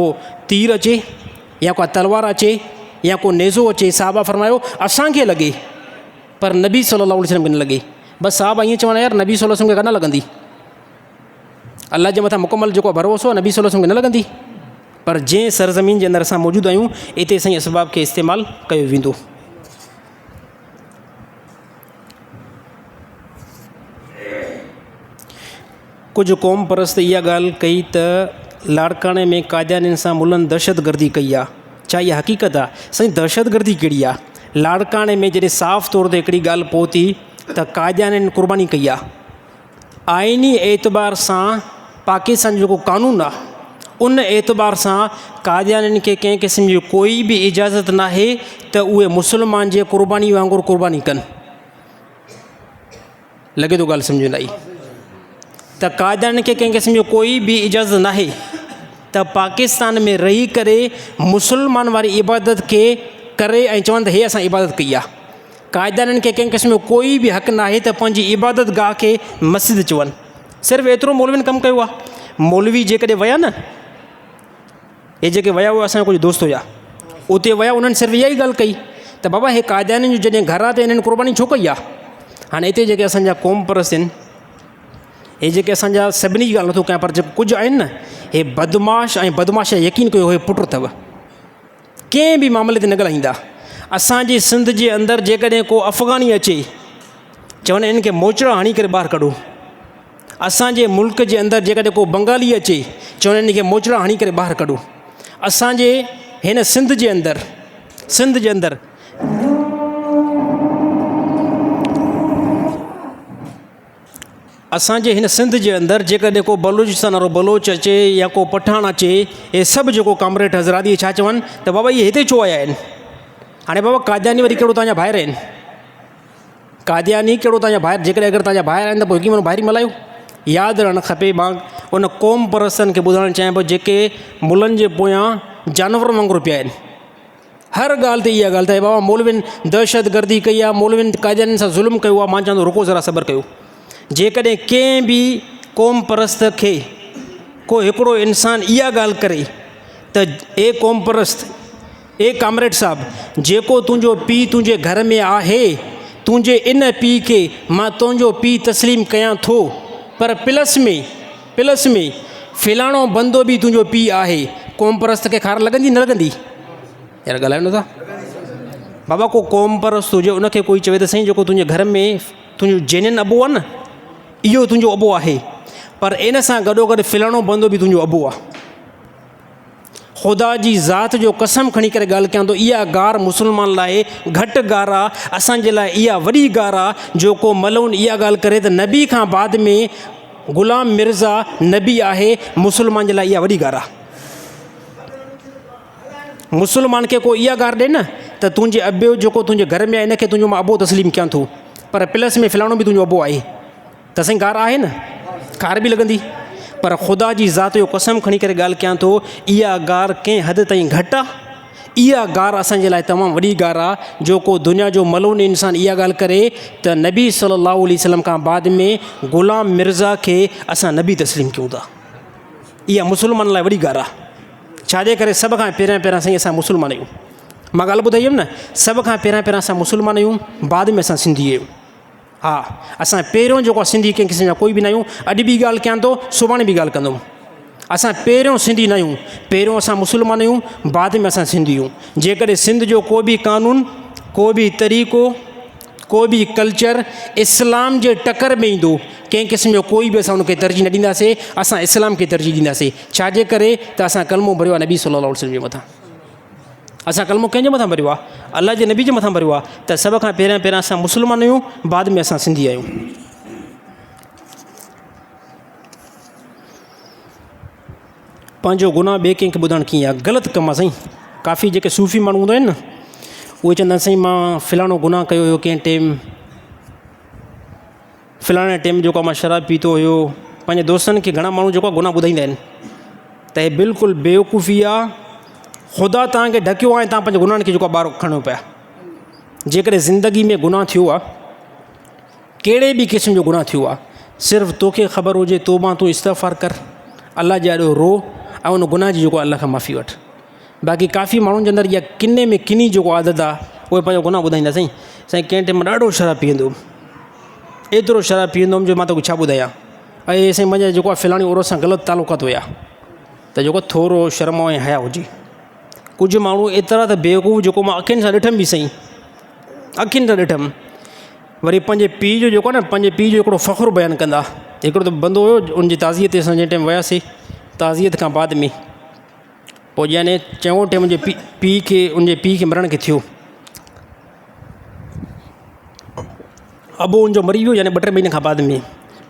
A: तीर अचे या को तलवार अचे या को नेज़ो अचे, साहबा फरमायो असांखे लॻे, पर नबी सल्लल्लाहु अलैहि वसल्लम खे न लॻे। बसि साहबा ईअं चवनि यार नबी सल्लल्लाहु अलैहि वसल्लम खे कान लॻंदी, अल्लाह जे मथां मुकमल जेको भरोसो आहे नबी सल्लल्लाहु अलैहि वसल्लम खे न लॻंदी। पर जंहिं सरज़मीन जे अंदरि असां मौजूदु आहियूं, हिते साईं असबाब खे इस्तेमालु कयो वेंदो। कुझु क़ौम परस्त इहा ॻाल्हि कई त लाड़काणे में कादियानियुनि सां मुलनि दहशतगर्दी कई आहे। छा इहा हक़ीक़त आहे? साईं दहशतगर्दी कहिड़ी आहे? लाड़काणे में जॾहिं साफ़ तौर ते हिकिड़ी ॻाल्हि पहुती त कादियानियुनि क़ुर्बानी कई आहे। आइनी एतबार सां पाकिस्तान जो कानून आहे उन एतबार सां कादियानियुनि खे कंहिं क़िस्म जी कोई बि इजाज़त न आहे त उहे मुस्लमान जे क़ुर्बानी वांगुरु क़ुर्बानी कनि। लॻे थो ॻाल्हि सम्झ न आई? त कादियानियुनि खे कंहिं क़िस्म जो कोई बि इजाज़त न आहे त पाकिस्तान में रही करे मुस्लमान वारी इबादत खे करे ऐं चवनि त हे असां इबादत कई आहे। कादियानियुनि खे कंहिं क़िस्म जो कोई बि हक़ न आहे त पंहिंजी इबादत गाह खे मस्जिद चवनि। सिर्फ़ु एतिरो मौलवियुनि कमु कयो आहे। मौलवी जेकॾहिं विया न, हे जेके विया हुआ असांजा कुझु दोस्त हुआ, उते विया, उन्हनि सिर्फ़ु इहा ई ॻाल्हि कई त बाबा हे कादियानियुनि जो जॾहिं घर आहे त हिननि क़ुर्बानी छो कई आहे। हाणे हिते जेके असांजा क़ौम परस्त आहिनि, हे जेके असांजा सभिनी जी ॻाल्हि नथो कयां, पर जेके कुझु आहिनि न, हे बदमाश ऐं बदमाश यकीन कयो हे पुट अथव, कंहिं बि मामले ते न ॻाल्हाईंदा। असांजी सिंध जे अंदरि जेकॾहिं को अफ़गानी अचे, चवनि हिन खे मोचड़ा हणी करे ॿाहिरि कढो। असांजे मुल्क जे अंदरि जेकॾहिं को बंगाली अचे, चवनि हिन खे मोचड़ा हणी करे ॿाहिरि कढो। असांजे हिन सिंध जे अंदरि असांजे हिन सिंध जे अंदरि जेकॾहिं को बलूचिस्तान वारो बलोच अचे या को पठान अचे, हे सभु जेको कामरेड हज़राती छा चवनि त बाबा इहे हिते छो आया आहिनि। हाणे बाबा कादियानी वरी कहिड़ो तव्हांजा ॿाहिरि आहिनि? कादियानी कहिड़ो तव्हांजा ॿाहिरि? जेकॾहिं अगरि तव्हांजा ॿाहिरि आहिनि त पोइ हिकु माण्हू ॿाहिरि ई मल्हायो। यादि रहणु खपे। मां उन क़ौम परस्तनि खे ॿुधाइणु चाहियां पियो जेके मुलनि जे पोयां जानवर वांगुरु पिया आहिनि। हर ॻाल्हि ते इहा ॻाल्हि त बाबा मौलवियुनि दहशत गर्दी कई आहे, मौलवियुनि कादियानियुनि सां ज़ुल्म कयो आहे। मां चवंदो रुको ज़रा सब्र कयो। जेकॾहिं कंहिं बि क़ौम परस्त खे को हिकिड़ो इंसानु इहा ॻाल्हि करे त ए क़ौम परस्त, ए कामरेड साहिबु, जेको तुंहिंजो पीउ तुंहिंजे घर में आहे, तुंहिंजे इन पीउ खे मां तुंहिंजो पीउ तस्लीम कयां थो, पर प्लस में फ़िलाणो बंदो बि तुंहिंजो पीउ आहे, क़ौम परस्त खे खार लॻंदी न लॻंदी? यार ॻाल्हायो नथा। बाबा को क़ौम परस्त हुजे, उनखे कोई चवे त साईं जेको तुंहिंजे घर में तुंहिंजो जेनिन अबो आहे न, इहो तुंहिंजो अबो आहे, पर इन सां गॾोगॾु फ़िलाणो बंदो बि तुंहिंजो अबो आहे। ख़ुदा जी ज़ात जो कसम खणी करे ॻाल्हि कयां थो, इहा गार मुस्लमान लाइ घटि गार आहे, असांजे लाइ इहा वॾी गार आहे। जो को मलून इहा ॻाल्हि करे त नबी खां बाद में ग़ुलाम मिर्ज़ा नबी आहे, मुस्लमान जे लाइ इहा वॾी गार आहे। मुस्लमान खे को इहा गार ॾे न त तुंहिंजे अबो जेको तुंहिंजे घर में आहे, इनखे तुंहिंजो मां अबो तस्लीम कयां थो, पर प्लस में फ़िलाणो बि तुंहिंजो अबो आहे, त साईं गार आहे न, कार बि लॻंदी। पर ख़ुदा जी ज़ात जो कसम खणी करे ॻाल्हि कयां थो, इहा गार कंहिं हद ताईं घटि आहे। इहा गार असांजे लाइ तमामु वॾी गार आहे। जो को दुनिया जो मलून इंसानु इहा ॻाल्हि करे त नबी सल्लल्लाहु अलैहि वसल्लम खां बाद में ग़ुलाम मिर्ज़ा खे असां नबी तस्लीम कयूं था, इहा मुस्लमान लाइ वॾी गार आहे। छाजे करे सभ खां पहिरियां साईं असां मुस्लमान आहियूं। मां ॻाल्हि ॿुधाई हुयमि न, सभ खां पहिरियां असां मुस्लमान आहियूं, बाद में असां सिंधी आहियूं। हा, असां पहिरियों जेको आहे सिंधी कंहिं क़िस्म जा कोई बि न आहियूं। अॼु बि ॻाल्हि कयां थो, सुभाणे बि ॻाल्हि कंदुमि। असां पहिरियों सिंधी न आहियूं, पहिरियों असां मुस्लमान आहियूं, बाद में असां सिंधी आहियूं। जेकॾहिं सिंध जो को बि क़ानून, को बि तरीक़ो, को बि कल्चर इस्लाम जे टकर में ईंदो, कंहिं क़िस्म जो कोई बि असां उनखे तरजीह न ॾींदासीं, असां इस्लाम खे तरजीह ॾींदासीं। छाजे करे त असां कलमो भरियो आहे नबी सल्लल्लाहु अलैहि वसल्लम जे मथां। असां कलमो कंहिंजे मथां भरियो आहे? अलाह जे नबी जे मथां भरियो आहे। त सभ खां पहिरियां असां मुस्लमान आहियूं, बाद में असां सिंधी आहियूं। पंहिंजो गुनाह ॿिए कंहिंखे ॿुधाइणु कीअं आहे? ग़लति कमु आहे साईं। काफ़ी जेके सूफ़ी माण्हू हूंदा आहिनि न, उहे चवंदा आहिनि साईं मां फ़िलाणो गुनाह कयो हुयो कंहिं टाइम, फ़िलाणे टाइम जेको मां शराब पीतो हुयो। पंहिंजे दोस्तनि खे घणा माण्हू जेको आहे गुनाह ॿुधाईंदा आहिनि, त हे बिल्कुलु बेवकूफ़ी आहे। ख़ुदा तव्हांखे ढकियो आहे ऐं तव्हां पंहिंजे गुनाहनि खे जेको आहे ॿाहिरि खणो पिया। जेकॾहिं ज़िंदगी में गुनाह थियो आहे, कहिड़े बि क़िस्म जो गुनाह थियो आहे, सिर्फ़ु तोखे ख़बर हुजे, तौबा तूं इस्तग़फ़ार कर, अलाह जे आॾो रो ऐं उन गुनाह जी जेको आहे अलाह खां माफ़ी वठि। बाक़ी काफ़ी माण्हुनि जे अंदरि इहा किने में किनी जेको आदत आहे, उहे पंहिंजो गुनाह ॿुधाईंदा। साईं कंहिं टाइम ॾाढो शराब पीअंदो हुउमि, एतिरो शराब पीअंदो हुउमि जो मां तोखे छा ॿुधायां। ऐं साईं मुंहिंजा जेको आहे फ़िलाणी औरत सां ग़लति तालुकात हुया, त जेको थोरो शर्म ऐं हया हुजे। कुझु माण्हू एतिरा त बेवकूफ़, जेको मां अखियुनि सां ॾिठमि बि साईं, अखियुनि सां ॾिठमि। वरी पंहिंजे पीउ जो जेको आहे न, पंहिंजे पीउ जो हिकिड़ो फ़ख़्रु बयानु कंदा। हिकिड़ो त बंदो हुयो, उनजी ताज़ियत ते असां जंहिं टाइम वियासीं, ताज़ियत खां बाद में पोइ यानी चङो टाइम उनजे पीउ खे मरण खे थियो। अबो उनजो मरी वियो, यानी 2-3 महीने खां बाद में।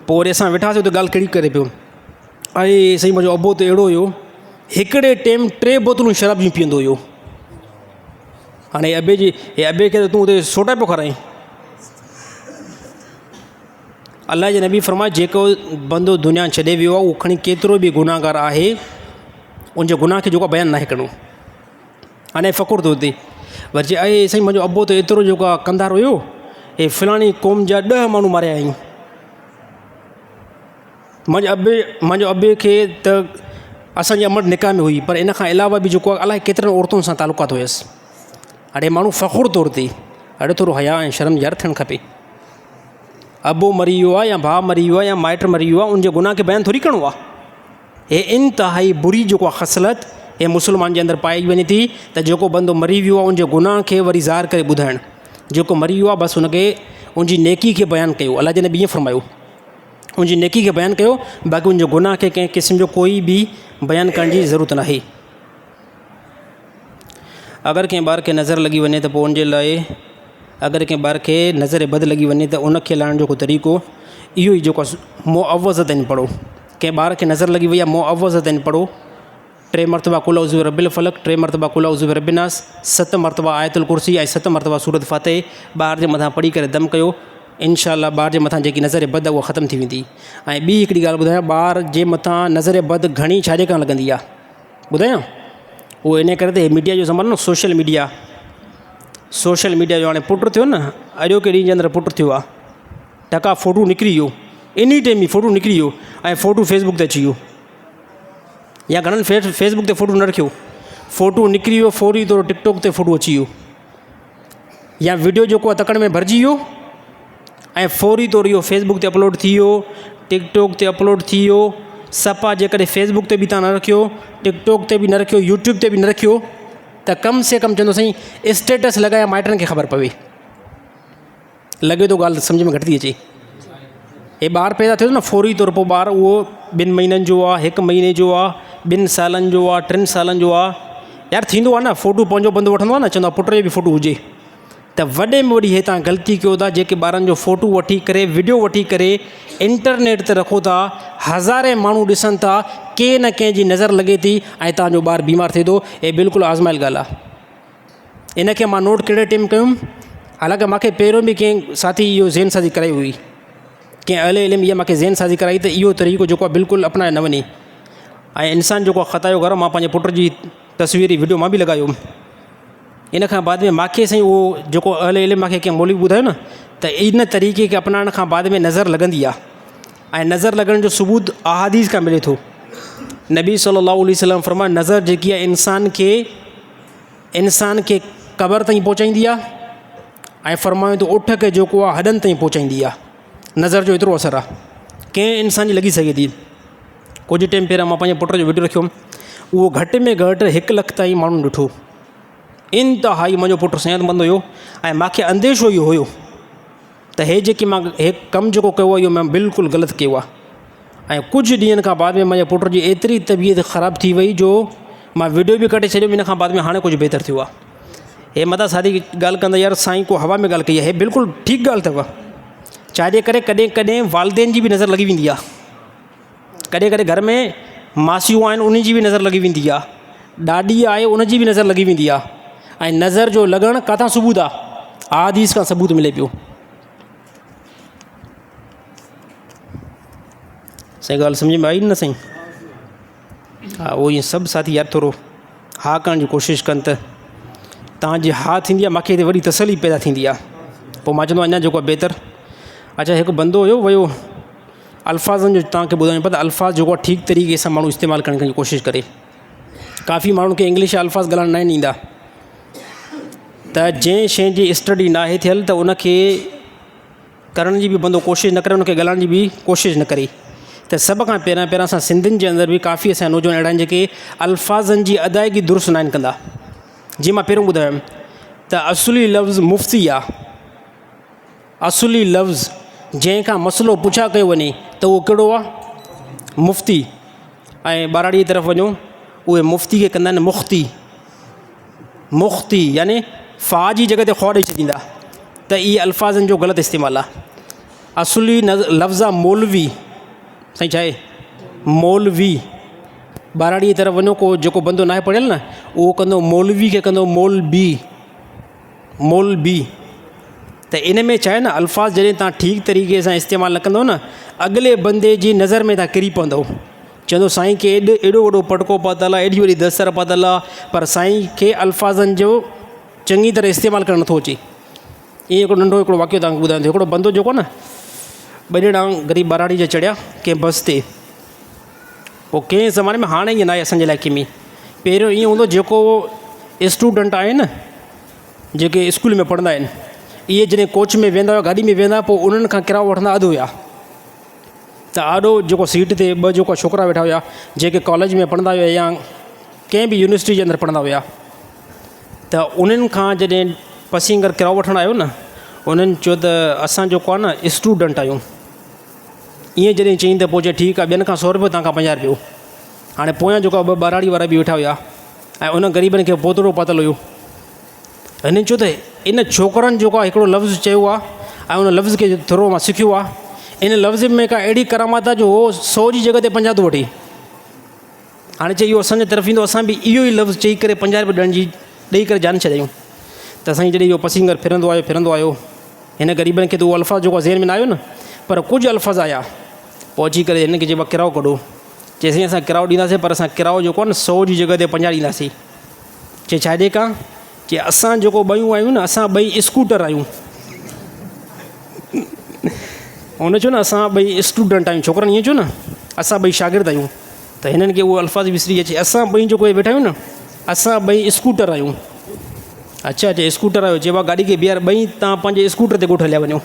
A: पोइ वरी असां वेठासीं, उते ॻाल्हि कहिड़ी करे पियो। ऐं साईं मुंहिंजो अबो त अहिड़ो हुयो, हिकिड़े टाइम 3 बोतलूं शराब जूं पीअंदो हुयो। हाणे अबे खे त तूं हुते सोटा पियो खाराई। अलाह जे नबी फरमाए जेको बंदो दुनिया छॾे वियो आहे उहो खणी केतिरो बि गुनाहगार आहे, उनजे गुनाह खे जेको आहे बयानु नाहे करिणो। हाणे फ़कुर थो हिते वरी चए आहे साईं मुंहिंजो अबो त एतिरो जेको आहे कंदार हुयो, हे फलाणी क़ौम जा 10 माण्हू मारिया आहियूं। मुंहिंजे अबे खे त असांजी अमर निकाह में हुई, पर इन खां अलावा बि जेको आहे अलाए केतिरनि औरतुनि सां तालुकात हुयसि। हाणे माण्हू फ़खुर तौर ते, हाणे थोरो हया ऐं शर्म ज़र थियणु खपे। अबो मरी वियो आहे या भाउ मरी वियो आहे या माइट मरी वियो आहे, उनजे गुनाह खे बयानु थोरी करिणो आहे। हे इंतिहाई बुरी जेको आहे ख़सलत हे मुस्लमान जे अंदरि पाई वञे थी त जेको बंदो मरी वियो आहे उनजे गुनाह खे वरी ज़ाहिर करे ॿुधाइणु। जेको मरी वियो आहे बसि हुनखे उनजी नेकी खे बयानु कयो। अलाह जे नबी ईअं फरमायो, उनजी नेकी खे बयानु कयो, बाक़ी उनजे गुनाह खे कंहिं क़िस्म जो कोई बि बयानु करण जी ज़रूरत नाहे। अगरि कंहिं ॿार खे नज़र लॻी वञे त पोइ उनजे लाइ, अगरि कंहिं ॿार खे नज़र बद लॻी वञे त उनखे लाइण जो को तरीक़ो इहो ई जेको मुअव्वज़तैन पढ़ो। कंहिं ॿार खे नज़र लॻी वई आहे, मुअव्वज़तैन पढ़ो। 3 मरतबा कुल औज़ु बिरब्बिल फलक, 3 मरतबा कुल औज़ु बिरब्बिन नास, 7 मरतबा आयतुल कुर्सी ऐं 7 मरतबा सूरत फ़ातिह ॿार जे मथां पढ़ी करे दम कयो। इंशाअल्लाह ॿार जे मथां जेकी नज़र बद आहे उहा ख़तमु थी वेंदी। ऐं ॿी हिकिड़ी ॻाल्हि ॿुधायां, ॿार जे मथां नज़र बद घणी छाजे खां लॻंदी आहे ॿुधायां? उहो इन करे त मीडिया जो ज़मानो न, सोशल मीडिया जो हाणे पुटु थियो न, अॼोके ॾींहं जे अंदरि पुटु थियो आहे, टका फ़ोटू निकिरी वियो, इन टाइम ई फ़ोटू निकिरी वियो ऐं फ़ोटू फेसबुक ते अची वियो, या घणनि फेसबुक ते फ़ोटू न रखियो, फ़ोटू निकिरी वियो, फौरी तौरु टिकटॉक ते फ़ोटू अची वियो, या वीडियो जेको आहे तकड़ि में भरिजी वियो ऐं फौरी तौरु इहो फेसबुक ते अपलोड थी वियो, टिकटॉक ते अपलोड थी वियो। सफ़ा जेकॾहिं फेसबुक ते बि तव्हां न रखियो, टिकटॉक ते बि न रखियो, यूट्यूब ते बि न रखियो, त कम से कम चवंदो साईं स्टेटस लॻाया माइटनि खे ख़बर पवे। लॻे थो ॻाल्हि सम्झ में घटि थी अचे। हे ॿारु पैदा थियो न, फौरी तौरु पोइ ॿारु उहो 2 महीननि जो आहे, 1 महीने जो आहे, 2 सालनि जो आहे, 3 सालनि जो आहे। यार थींदो आहे न, फ़ोटू पंहिंजो बंदो वठंदो आहे न, चवंदो आहे पुट जो बि फ़ोटू हुजे। त वॾे में वॾी हे तव्हां ग़लती कयो था जेके ॿारनि जो फ़ोटू वठी करे, वीडियो वठी करे इंटरनेट ते रखो था, हज़ारे माण्हू ॾिसनि था, कंहिं न कंहिं जी नज़र लॻे थी ऐं तव्हांजो ॿारु बीमार थिए थो। हे बिल्कुलु आज़माइल ॻाल्हि आहे। इनखे मां नोट कहिड़े टाइम कयुमि, हालांकि मूंखे पहिरियों बि कंहिं साथी इहो ज़हन साज़ी कराई हुई, कंहिं अहले इल्म इहा मूंखे ज़हन साज़ी कराई त इहो तरीक़ो जेको आहे बिल्कुलु अपनाए न वञे। ऐं इंसानु जेको आहे ख़ता जो घर, मां पंहिंजे पुट जी तस्वीर वीडियो मां बि लॻायो। इन खां बाद में मूंखे साईं उहो जेको अहले इल्म मूंखे कंहिं मौलवी ॿुधायो न, त इन तरीक़े खे अपनाइण खां बाद में नज़र लॻंदी आहे। ऐं नज़र लॻण जो सबूत अहादीस खां मिले थो। नबी सल्लल्लाहु अलैहि वसल्लम फरमाए नज़र जेकी आहे इंसान खे क़बर ताईं पहुचाईंदी आहे ऐं फरमायो त उठ खे जेको आहे हॾनि ताईं पहुचाईंदी आहे। नज़र जो एतिरो असरु आहे, कंहिं इंसान जी लॻी सघे थी। कुझु टाइम पहिरियों मां पंहिंजे पुट जो वीडियो रखियो, उहो घटि में घटि 1 लख ताईं माण्हू ॾिठो। इंतिहाई मुंहिंजो पुटु सिहतमंद हुयो ऐं मूंखे अंदेशो इहो हुयो त हे जेकी मां कमु जेको कयो आहे इहो मां बिल्कुलु ग़लति कयो आहे। ऐं कुझु ॾींहंनि खां बाद में मुंहिंजे पुट जी एतिरी तबियत ख़राबु थी वई जो मां वीडियो बि कटे छॾियो। इन खां बाद में हाणे कुझु बहितर थियो आहे। हे मथां सादी ॻाल्हि कंदा यार साईं को हवा में ॻाल्हि कई आहे, हे बिल्कुलु ठीकु ॻाल्हि अथव। छाजे करे कॾहिं कॾहिं वालदेन जी बि नज़र लॻी वेंदी आहे, कॾहिं कॾहिं घर में मासियूं आहिनि उन जी बि नज़र लॻी वेंदी आहे, ॾाॾी आहे उन जी बि नज़र लॻी वेंदी आहे। ऐं नज़र जो लॻणु किथां सबूत आहे? अहादीस खां सबूत मिले पियो। साईं ॻाल्हि सम्झ में आई न साईं? हा उहो ईअं सभु साथी यार थोरो हा करण जी कोशिशि कनि त तव्हांजी हा थींदी आहे, मूंखे हिते वॾी तसली पैदा थींदी आहे। पोइ मां चवंदो अञा जेको आहे बहितर। अच्छा हिकु बंदो हुयो वियो, अल्फाज़नि जो तव्हांखे ॿुधायूं पिया त अल्फाज़ जेको आहे ठीकु तरीक़े सां माण्हू इस्तेमालु करण जी कोशिशि करे। काफ़ी माण्हुनि खे इंग्लिश अल्फाज़ ॻाल्हाइण न ईंदा, त जंहिं शइ जी स्टडी नाहे थियल त उनखे करण जी बि बंदो कोशिशि न करे, उनखे ॻाल्हाइण जी बि कोशिशि न करे। त सभ खां पहिरियां असां सिंधियुनि जे अंदरि बि काफ़ी असांजा नौजवान अहिड़ा आहिनि जेके अल्फाज़नि जी अदायगी दुरुस्त न आहिनि कंदा। जीअं मां पहिरियों ॿुधायुमि त असुली लफ़्ज़ मुफ़्ती आहे। असुली लफ़्ज़ जंहिंखां मसइलो पुछा कयो वञे त उहो कहिड़ो आहे? मुफ़्ती। ऐं ॿाराड़ीअ तरफ़ वञो, उहे मुफ़्ती खे कंदा आहिनि मुख़्ती। मुख़्ती यानी फ़ा जी जॻह ते ख़ौ ॾेई छॾींदा, त इहे अल्फाज़नि जो ग़लति इस्तेमालु आहे। असुली लफ़्ज़ आहे मौलवी। साईं छा आहे? मौलवी, ॿाराड़ीअ तरफ़ वञो, को जेको बंदो नाहे पढ़ियल न उहो कंदो मौलवी खे कंदो मौलबी। त इन में छा आहे न, अल्फाज़ जॾहिं तव्हां ठीकु तरीक़े सां इस्तेमालु न कंदव न, अॻिले बंदे जी नज़र में तव्हां किरी पवंदव। चवंदो साईं खे एॾो वॾो पटको पातल आहे, एॾी वॾी दस्तर पातल आहे, पर साईं खे अल्फाज़नि जो चङी तरह इस्तेमालु करणु नथो अचे। ईअं हिकिड़ो वाक़ियो तव्हांखे ॿुधायां थो। हिकिड़ो बंदो जेको न 2 ॼणा ग़रीब ॿाराड़ी जा चढ़िया कंहिं बस ते। पोइ कंहिं ज़माने में, हाणे ईअं न आहे असांजे इलाइक़े में, पहिरियों ईअं हूंदो जेको स्टूडेंट आहिनि जेके स्कूल में पढ़ंदा आहिनि, इहे जॾहिं कोच में वेंदा हुआ, गाॾी में वेंदा, पोइ उन्हनि खां किरायो वठंदा अधु हुआ। त आॾो जेको सीट ते 2 जेको छोकिरा वेठा हुआ जेके कॉलेज में पढ़ंदा हुआ या कंहिं बि यूनिवर्सिटी जे अंदरि पढ़ंदा हुआ, त उन्हनि खां जॾहिं पसींगर किरायो वठणु आयो न, उन्हनि चयो त असां जेको आहे न स्टूडेंट आहियूं। ईअं जॾहिं चई त पोइ चए ठीकु आहे, ॿियनि खां 100 रुपयो, तव्हां खां 50 रुपयो। हाणे पोयां जेको 2 ॿाराड़ी वारा बि वेठा हुआ ऐं उन ग़रीबनि खे पोतड़ो पातल हुयो। हिननि चयो त इन छोकिरनि जेको आहे हिकिड़ो लफ़्ज़ चयो आहे ऐं उन लफ़्ज़ खे थोरो मां सिखियो आहे, इन लफ़्ज़ में का अहिड़ी करामात आहे जो 100 जी जॻह ते 50 थो वठे। हाणे चई इहो असांजे तरफ़ ईंदो, असां बि इहो ई लफ़्ज़ चई करे 50 रुपया ॾेई करे जान छॾियूं। त साईं जॾहिं इहो पसींगर फिरंदो आयो, हिन ग़रीबनि खे त उहो अल्फाज़ जेको ज़हन में न आयो न, पर कुझु अल्फाज़ आया। पोइ अची करे हिन खे चइबो किरायो कढो। चए साईं असां किरायो ॾींदासीं, पर असां किरायो जेको आहे न 100 जी जॻह ते 50 ॾींदासीं। चए छाजे का? चए असां जेको ॿई आहियूं न, असां ॿई स्कूटर आहियूं। हुन चयो न असां ॿई स्टूडेंट आहियूं, छोकिरनि ईअं चयो न, असां ॿई शागिर्द आहियूं। त हिननि खे उहो अल्फाज़ विसरी अचे, असां ॿई जेको वेठा आहियूं न, असां ॿई स्कूटर आहियूं। अच्छा चए स्कूटर आहियो, चइबो आहे गाॾी खे ॿीहर, ॿई तव्हां पंहिंजे स्कूटर ते ॻोठ हलिया वञो,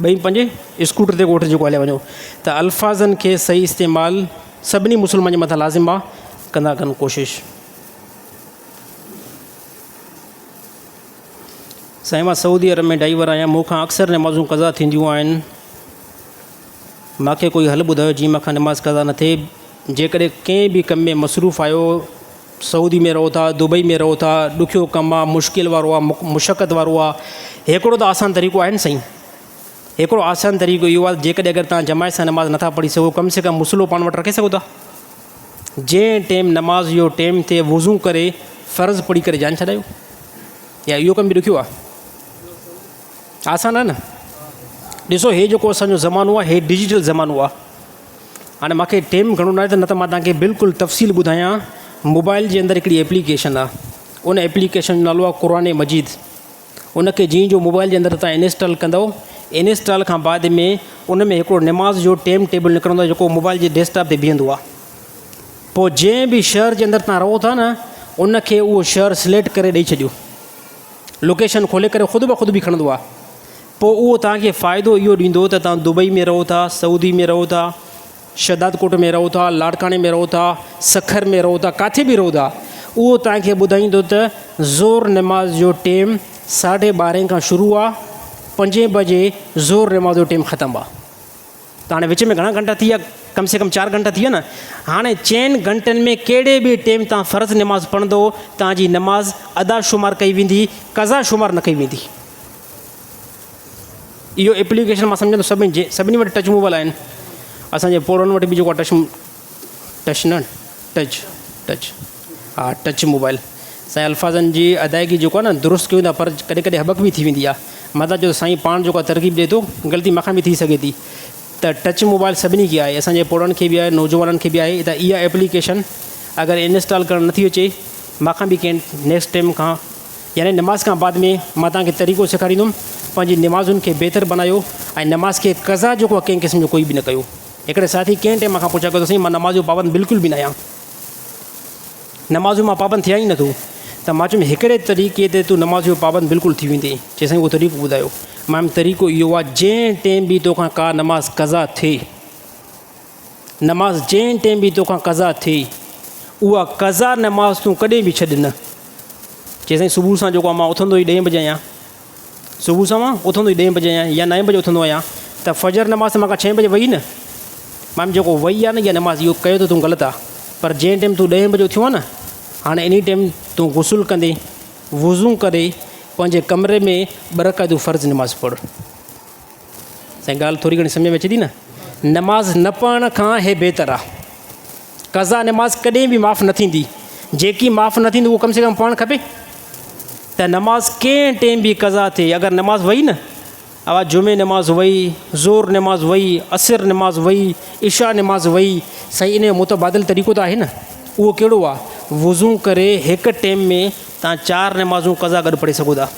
A: ॿई पंहिंजे स्कूटर ते ॻोठ जेको हलिया वञो। त अल्फाज़नि खे सही इस्तेमालु सभिनी मुस्लमान जे मथां लाज़िम आहे, कंदा कनि कोशिशि। साईं मां सऊदी अरब में ड्राइवर आहियां, मूंखां अक्सर नमाज़ूं क़ज़ा थींदियूं आहिनि। मूंखे कोई हल ॿुधायो जीअं मूंखां नमाज़ क़ज़ा न थिए। जेकॾहिं कंहिं बि कम में मसरूफ़ आहियो, सऊदी में रहो था, दुबई में रहो था, ॾुखियो कमु आहे, मुश्किल वारो आहे, मुशक़त वारो आहे, हिकिड़ो त आसान तरीक़ो आहे न साईं। हिकिड़ो आसान तरीक़ो इहो आहे, जेकॾहिं अगरि तव्हां जमायत सां नमाज़ नथा पढ़ी सघो, कम से कम मुसलो पाण वटि रखे सघो था। जंहिं टाइम नमाज़ जो टाइम थिए वुज़ू करे फ़र्ज़ु पढ़ी करे जान छॾायो। या इहो कमु बि ॾुखियो आहे? आसान आहे न। ॾिसो हे जेको असांजो ज़मानो आहे, हे डिजिटल ज़मानो आहे। हाणे मूंखे टाइम घणो न आहे, न त मां तव्हांखे बिल्कुलु तफ़सील ॿुधायां। मोबाइल जे अंदरि हिकिड़ी एप्लीकेशन आहे, उन एप्लीकेशन जो नालो आहे क़ुरान मजीद। उनखे जीअं जो मोबाइल जे अंदरि तव्हां इंस्टॉल कंदव, इंस्टॉल खां बाद में उन में हिकिड़ो नमाज़ जो टाइम टेबल निकिरंदो आहे, जेको मोबाइल जे डेस्कटॉप ते बीहंदो आहे। पोइ जंहिं बि शहर जे अंदरि तव्हां रहो था न, उनखे उहो शहर सिलेक्ट करे ॾेई छॾियो, लोकेशन खोले करे ख़ुदि बि खणंदो आहे। पोइ उहो तव्हांखे फ़ाइदो इहो ॾींदो त तव्हां दुबई में रहो था, सऊदी में रहो था, शदादकोट में रहो था, लाड़काने में रहो था, सखर में रहो था, किथे बि रहो था, उहो तव्हांखे ॿुधाईंदो त ज़ोर नमाज़ जो टाइम 12:30 खां शुरू आहे, 5 बजे ज़ोर नमाज़ जो टाइम ख़तमु आहे। त हाणे विच में घणा घंटा थी विया? कम से कम 4 घंटा थी विया न। हाणे 4 घंटनि में कहिड़े बि टाइम तव्हां फ़र्ज़ु नमाज़ पढ़ंदो, तव्हांजी नमाज़ अदा शुमार कई वेंदी, क़ज़ा शुमार न कई वेंदी। इहो एप्लीकेशन मां सम्झंदो सभिनी वटि टच मोबाइल आहिनि। असांजे पोड़नि वटि बि जेको आहे टच मोबाइल। साईं अल्फाज़नि जी अदायगी जेको आहे न दुरुस्त कयूं था, पर कॾहिं कॾहिं हबक बि थी वेंदी आहे। मतिलबु जो साईं पाण जेको आहे तरकीब ॾिए थो, ग़लती मूंखां बि थी सघे थी। त टच मोबाइल सभिनी खे आहे, असांजे पोड़नि खे बि आहे, नौजवाननि खे बि आहे। त इहा एप्लीकेशन अगरि इंस्टॉल करणु नथी अचे, मूंखां बि कंहिं नेक्स्ट टाइम खां यानी नमाज़ खां बाद में मां तव्हांखे तरीक़ो सेखारींदुमि। पंहिंजी नमाज़ुनि खे बहितर बनायो ऐं नमाज़ खे क़ज़ा जेको आहे कंहिं क़िस्म जो कोई बि न कयो। हिकिड़े साथी कंहिं टाइम खां पुछा कयो साईं मां नमाज़ जो पाबंद बिल्कुलु बि न आहियां, नमाज़ मां पाबंद थिया ई नथो। त मां चयुमि हिकिड़े तरीक़े ते तूं नमाज़ जो पाबंद बिल्कुलु थी वेंदी। चई साईं उहो तरीक़ो ॿुधायो। मां तरीक़ो इहो आहे, जंहिं टाइम बि तोखां का नमाज़ क़ज़ा थिए, नमाज़ जंहिं टाइम बि तोखां क़ज़ा थिए, उहा क़ज़ा नमाज़ तूं कॾहिं बि छॾ न। चई साईं सुबुह सां जेको आहे मां उथंदो ई 10 बजे आहियां, सुबुह सां मां उथंदो ई 10 बजे आहियां या 9 बजे उथंदो आहियां। त फजर नमाज़ मां 6 बजे वई न, मां जेको वई आहे न इहा नमाज़, इहो कयो त तूं ग़लति आहे। पर जंहिं टाइम तूं 10 बजे उथियो आहे न, हाणे इन टाइम तूं गुसुल कंदे वुज़ू करे पंहिंजे कमरे में 2 रकातूं फ़र्ज़ु नमाज़ पढ़। साईं ॻाल्हि थोरी घणी सम्झ में अचे थी न? नमाज़ न पढ़ण खां हे बहितर आहे। क़ज़ा नमाज़ कॾहिं बि माफ़ु न थींदी, जेकी माफ़ु न थींदी उहो कम से कम पढ़णु खपे। त नमाज़ कंहिं टाइम बि क़ज़ा थिए, अगरि नमाज़ वई न, आवाज़ जुमे नमाज़ वई, ज़ोर नमाज़ वई, असर नमाज़ वई, इशा नमाज़ वई, साईं इन जो मुतबादिल तरीक़ो त आहे न। उहो कहिड़ो आहे? वज़ू करे हिकु टाइम में तव्हां 4 नमाज़ूं क़ज़ा गॾु पढ़ी सघो था।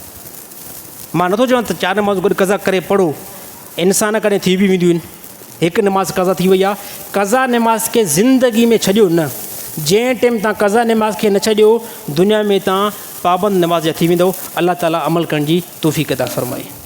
A: मां नथो चवां त 4 नमाज़ूं गॾु क़ज़ा करे पढ़ो, इंसान कॾहिं थी बि वेंदियूं आहिनि। हिकु नमाज़ क़ज़ा थी वई आहे, क़ज़ा नमाज़ खे ज़िंदगी में छॾियो न। जंहिं टाइम तव्हां क़ज़ा नमाज़ खे न छॾियो, दुनिया में तव्हां पाबंद नमाज़ जा थी वेंदव। अलाह ताला अमल करण जी तौफ़ीक़ अता फ़रमाए।